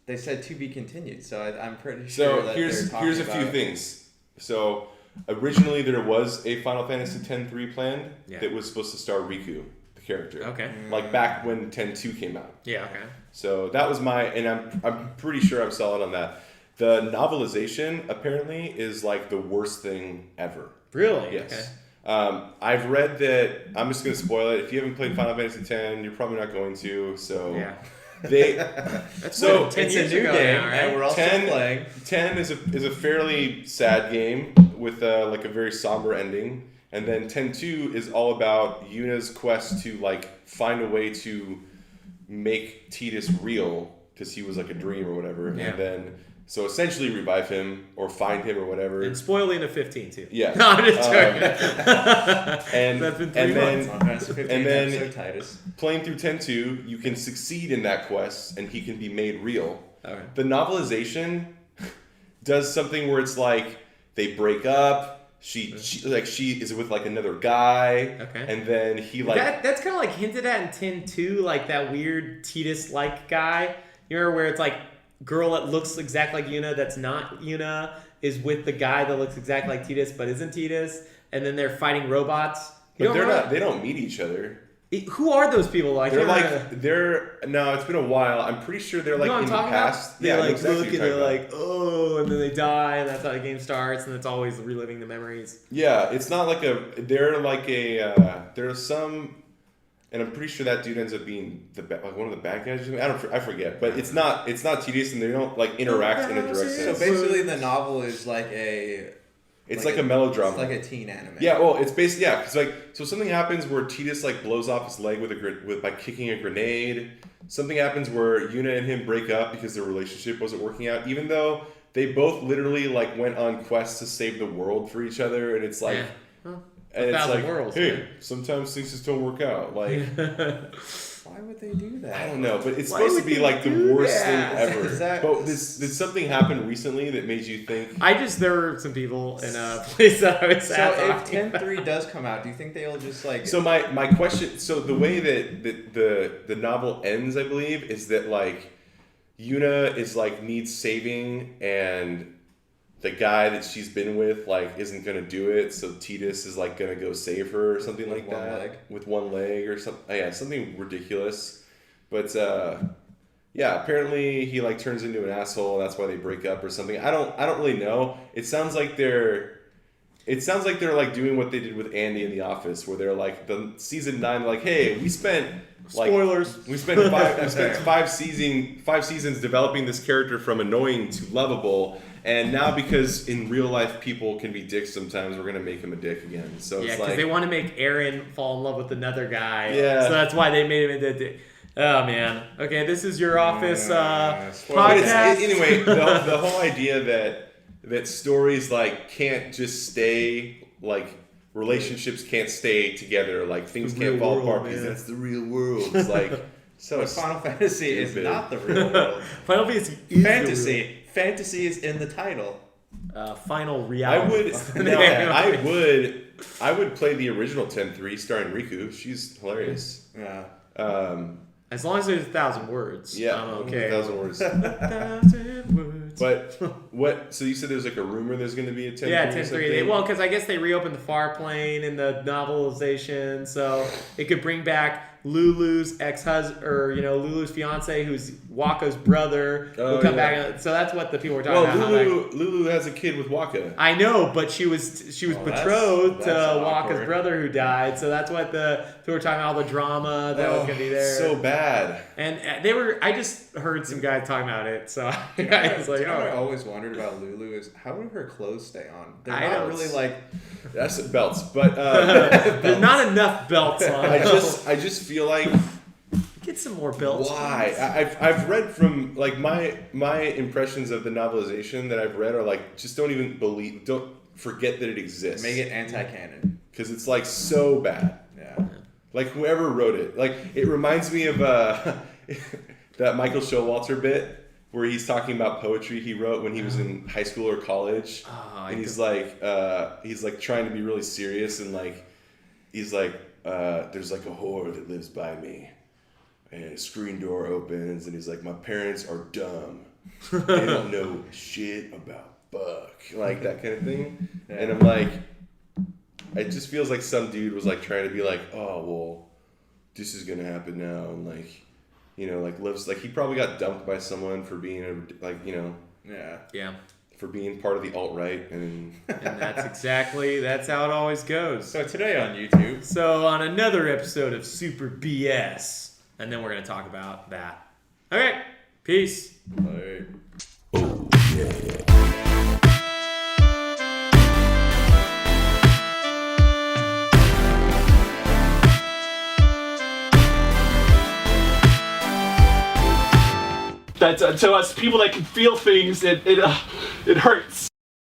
Speaker 2: they said to be continued, so I'm pretty sure.
Speaker 3: So here's a few things. So originally there was a Final Fantasy X-3 planned that was supposed to star Riku, the character.
Speaker 1: Okay.
Speaker 3: Like back when X-2 came out.
Speaker 1: Yeah. Okay.
Speaker 3: So that was and I'm pretty sure I'm solid on that. The novelization apparently is like the worst thing ever.
Speaker 1: Really?
Speaker 3: Yes.
Speaker 1: Okay.
Speaker 3: I've read that. I'm just going to spoil it. If you haven't played Final Fantasy X, you're probably not going to. So
Speaker 1: yeah.
Speaker 2: It's a new game, now, right? And we're all still playing.
Speaker 3: 10 is a fairly sad game with like a very somber ending, and then 10-2 is all about Yuna's quest to like find a way to make Tidus real because he was like a dream or whatever, and then So essentially revive him or find him or whatever.
Speaker 1: And spoil into 15 too.
Speaker 3: Yeah.
Speaker 1: No, I'm just joking.
Speaker 3: And
Speaker 1: That's been 3 months.
Speaker 2: And
Speaker 3: then
Speaker 2: Titus.
Speaker 3: playing through 10-2, you can succeed in that quest and he can be made real.
Speaker 1: Okay.
Speaker 3: The novelization does something where it's like they break up. She is with like another guy.
Speaker 1: Okay.
Speaker 3: And then he like
Speaker 1: That's kind of like hinted at in 10-2, like that weird Titus-like guy. You remember where it's like girl that looks exactly like Yuna that's not Yuna is with the guy that looks exactly like Titus but isn't Titus, and then they're fighting robots.
Speaker 3: But they're not. They don't meet each other.
Speaker 1: Who are those people?
Speaker 3: It's been a while. I'm pretty sure they're like in the past.
Speaker 1: They
Speaker 3: I know
Speaker 1: like
Speaker 3: exactly
Speaker 1: look
Speaker 3: what
Speaker 1: and
Speaker 3: you're
Speaker 1: they're
Speaker 3: talking
Speaker 1: like, oh, and then they die, and that's how the game starts, and it's always reliving the memories.
Speaker 3: Yeah, it's not like there's some, and I'm pretty sure that dude ends up being one of the bad guys or something. I forget, but it's not tedious, and they don't like interact in a direct
Speaker 2: So
Speaker 3: sense.
Speaker 2: basically, the novel is like a.
Speaker 3: It's like a melodrama.
Speaker 2: It's like a teen anime.
Speaker 3: Yeah, well, it's basically because so something happens where Titus like blows off his leg by kicking a grenade. Something happens where Yuna and him break up because their relationship wasn't working out, even though they both literally like went on quests to save the world for each other, and it's like.
Speaker 1: Yeah. Well,
Speaker 3: and it's like,
Speaker 1: worlds,
Speaker 3: hey,
Speaker 1: man.
Speaker 3: sometimes things just don't work out. Like,
Speaker 2: Why would they do that?
Speaker 3: I don't know, but it's
Speaker 1: Why
Speaker 3: supposed to
Speaker 1: would
Speaker 3: be
Speaker 1: they
Speaker 3: like the
Speaker 1: do
Speaker 3: worst
Speaker 1: that?
Speaker 3: thing ever.
Speaker 2: Is that-
Speaker 3: But did something happen recently that made you think?
Speaker 1: there were some people in a place that I was
Speaker 2: So
Speaker 1: at
Speaker 2: if
Speaker 1: talking
Speaker 2: 10-3 does come out, do you think they'll just like?
Speaker 3: So my question, so the way that the novel ends, I believe, is that like Yuna is like needs saving, and the guy that she's been with like isn't gonna do it, so Titus is like gonna go save her or something like
Speaker 2: one
Speaker 3: that
Speaker 2: leg.
Speaker 3: with one leg or something. Yeah, something ridiculous. But yeah, apparently he like turns into an asshole, and that's why they break up or something. I don't really know. It sounds like they're like doing what they did with Andy in The Office, where they're like the season 9, like, hey, we spent like
Speaker 1: Spoilers.
Speaker 3: we spent five seasons developing this character from annoying to lovable, and now because in real life people can be dicks sometimes, we're gonna make him a dick again. So
Speaker 1: Yeah,
Speaker 3: it's
Speaker 1: because
Speaker 3: like
Speaker 1: they want to make Aaron fall in love with another guy.
Speaker 3: Yeah.
Speaker 1: So that's why they made him into. Oh man. Okay, this is your office
Speaker 3: But
Speaker 1: podcast.
Speaker 3: anyway, the whole idea that stories like can't just stay like relationships can't stay together, like things
Speaker 1: The
Speaker 3: can't
Speaker 1: real
Speaker 3: fall
Speaker 1: world,
Speaker 3: apart because
Speaker 1: man.
Speaker 3: that's the real world. It's like so
Speaker 2: But Final Fantasy is
Speaker 3: stupid.
Speaker 2: not the real world.
Speaker 1: Final Fantasy is
Speaker 2: Fantasy. Fantasy is in the title.
Speaker 1: Final
Speaker 3: I
Speaker 1: reality.
Speaker 3: would play the original 10-3 starring Riku. She's hilarious.
Speaker 2: Yeah.
Speaker 1: As long as there's 1,000 words.
Speaker 3: Yeah,
Speaker 1: I'm okay.
Speaker 3: 1,000 words.
Speaker 1: 1,000 words.
Speaker 3: But what? So you said there's like a rumor there's going to be a 10-3.
Speaker 1: Yeah,
Speaker 3: or
Speaker 1: 10-3.
Speaker 3: something?
Speaker 1: Well, because I guess they reopened the Far Plane in the novelization, so it could bring back Lulu's ex-husband, or Lulu's fiance, who's Waka's brother, will come back. So that's what the people were talking about.
Speaker 3: Lulu has a kid with Waka.
Speaker 1: I know, but she was betrothed
Speaker 2: that's
Speaker 1: to
Speaker 2: awkward.
Speaker 1: Waka's brother who died. So that's what people were talking about, all the drama that was going to be there.
Speaker 3: So bad.
Speaker 1: And they were. I just heard some guys talking about it, so I was like,
Speaker 2: You know what I
Speaker 1: oh.
Speaker 2: always wondered about Lulu is how do her clothes stay on? They're
Speaker 1: I
Speaker 2: not
Speaker 1: know,
Speaker 2: really
Speaker 1: it's-
Speaker 2: like.
Speaker 3: That's belts, but
Speaker 1: There's not enough belts on.
Speaker 3: I just feel like
Speaker 1: Get some more belts.
Speaker 3: why? I've read from like my impressions of the novelization that I've read are like just don't forget that it exists.
Speaker 2: Make it anti-canon.
Speaker 3: because it's like so bad.
Speaker 2: Yeah.
Speaker 3: Like whoever wrote it, like it reminds me of that Michael Showalter bit where he's talking about poetry he wrote when he was in high school or college, and he's like trying to be really serious, and like he's like there's like a whore that lives by me, and a screen door opens, and he's like, my parents are dumb, they don't know shit about fuck, like that kind of thing, and I'm like. It just feels like some dude was like trying to be like, oh well, this is gonna happen now, and like, like lives like he probably got dumped by someone for being
Speaker 1: Yeah.
Speaker 3: for being part of the alt right, and
Speaker 1: that's how it always goes.
Speaker 2: So today on YouTube.
Speaker 1: So on another episode of Super BS, and then we're gonna talk about that. Okay, peace.
Speaker 2: Like,
Speaker 6: That to us people that can feel things, it hurts.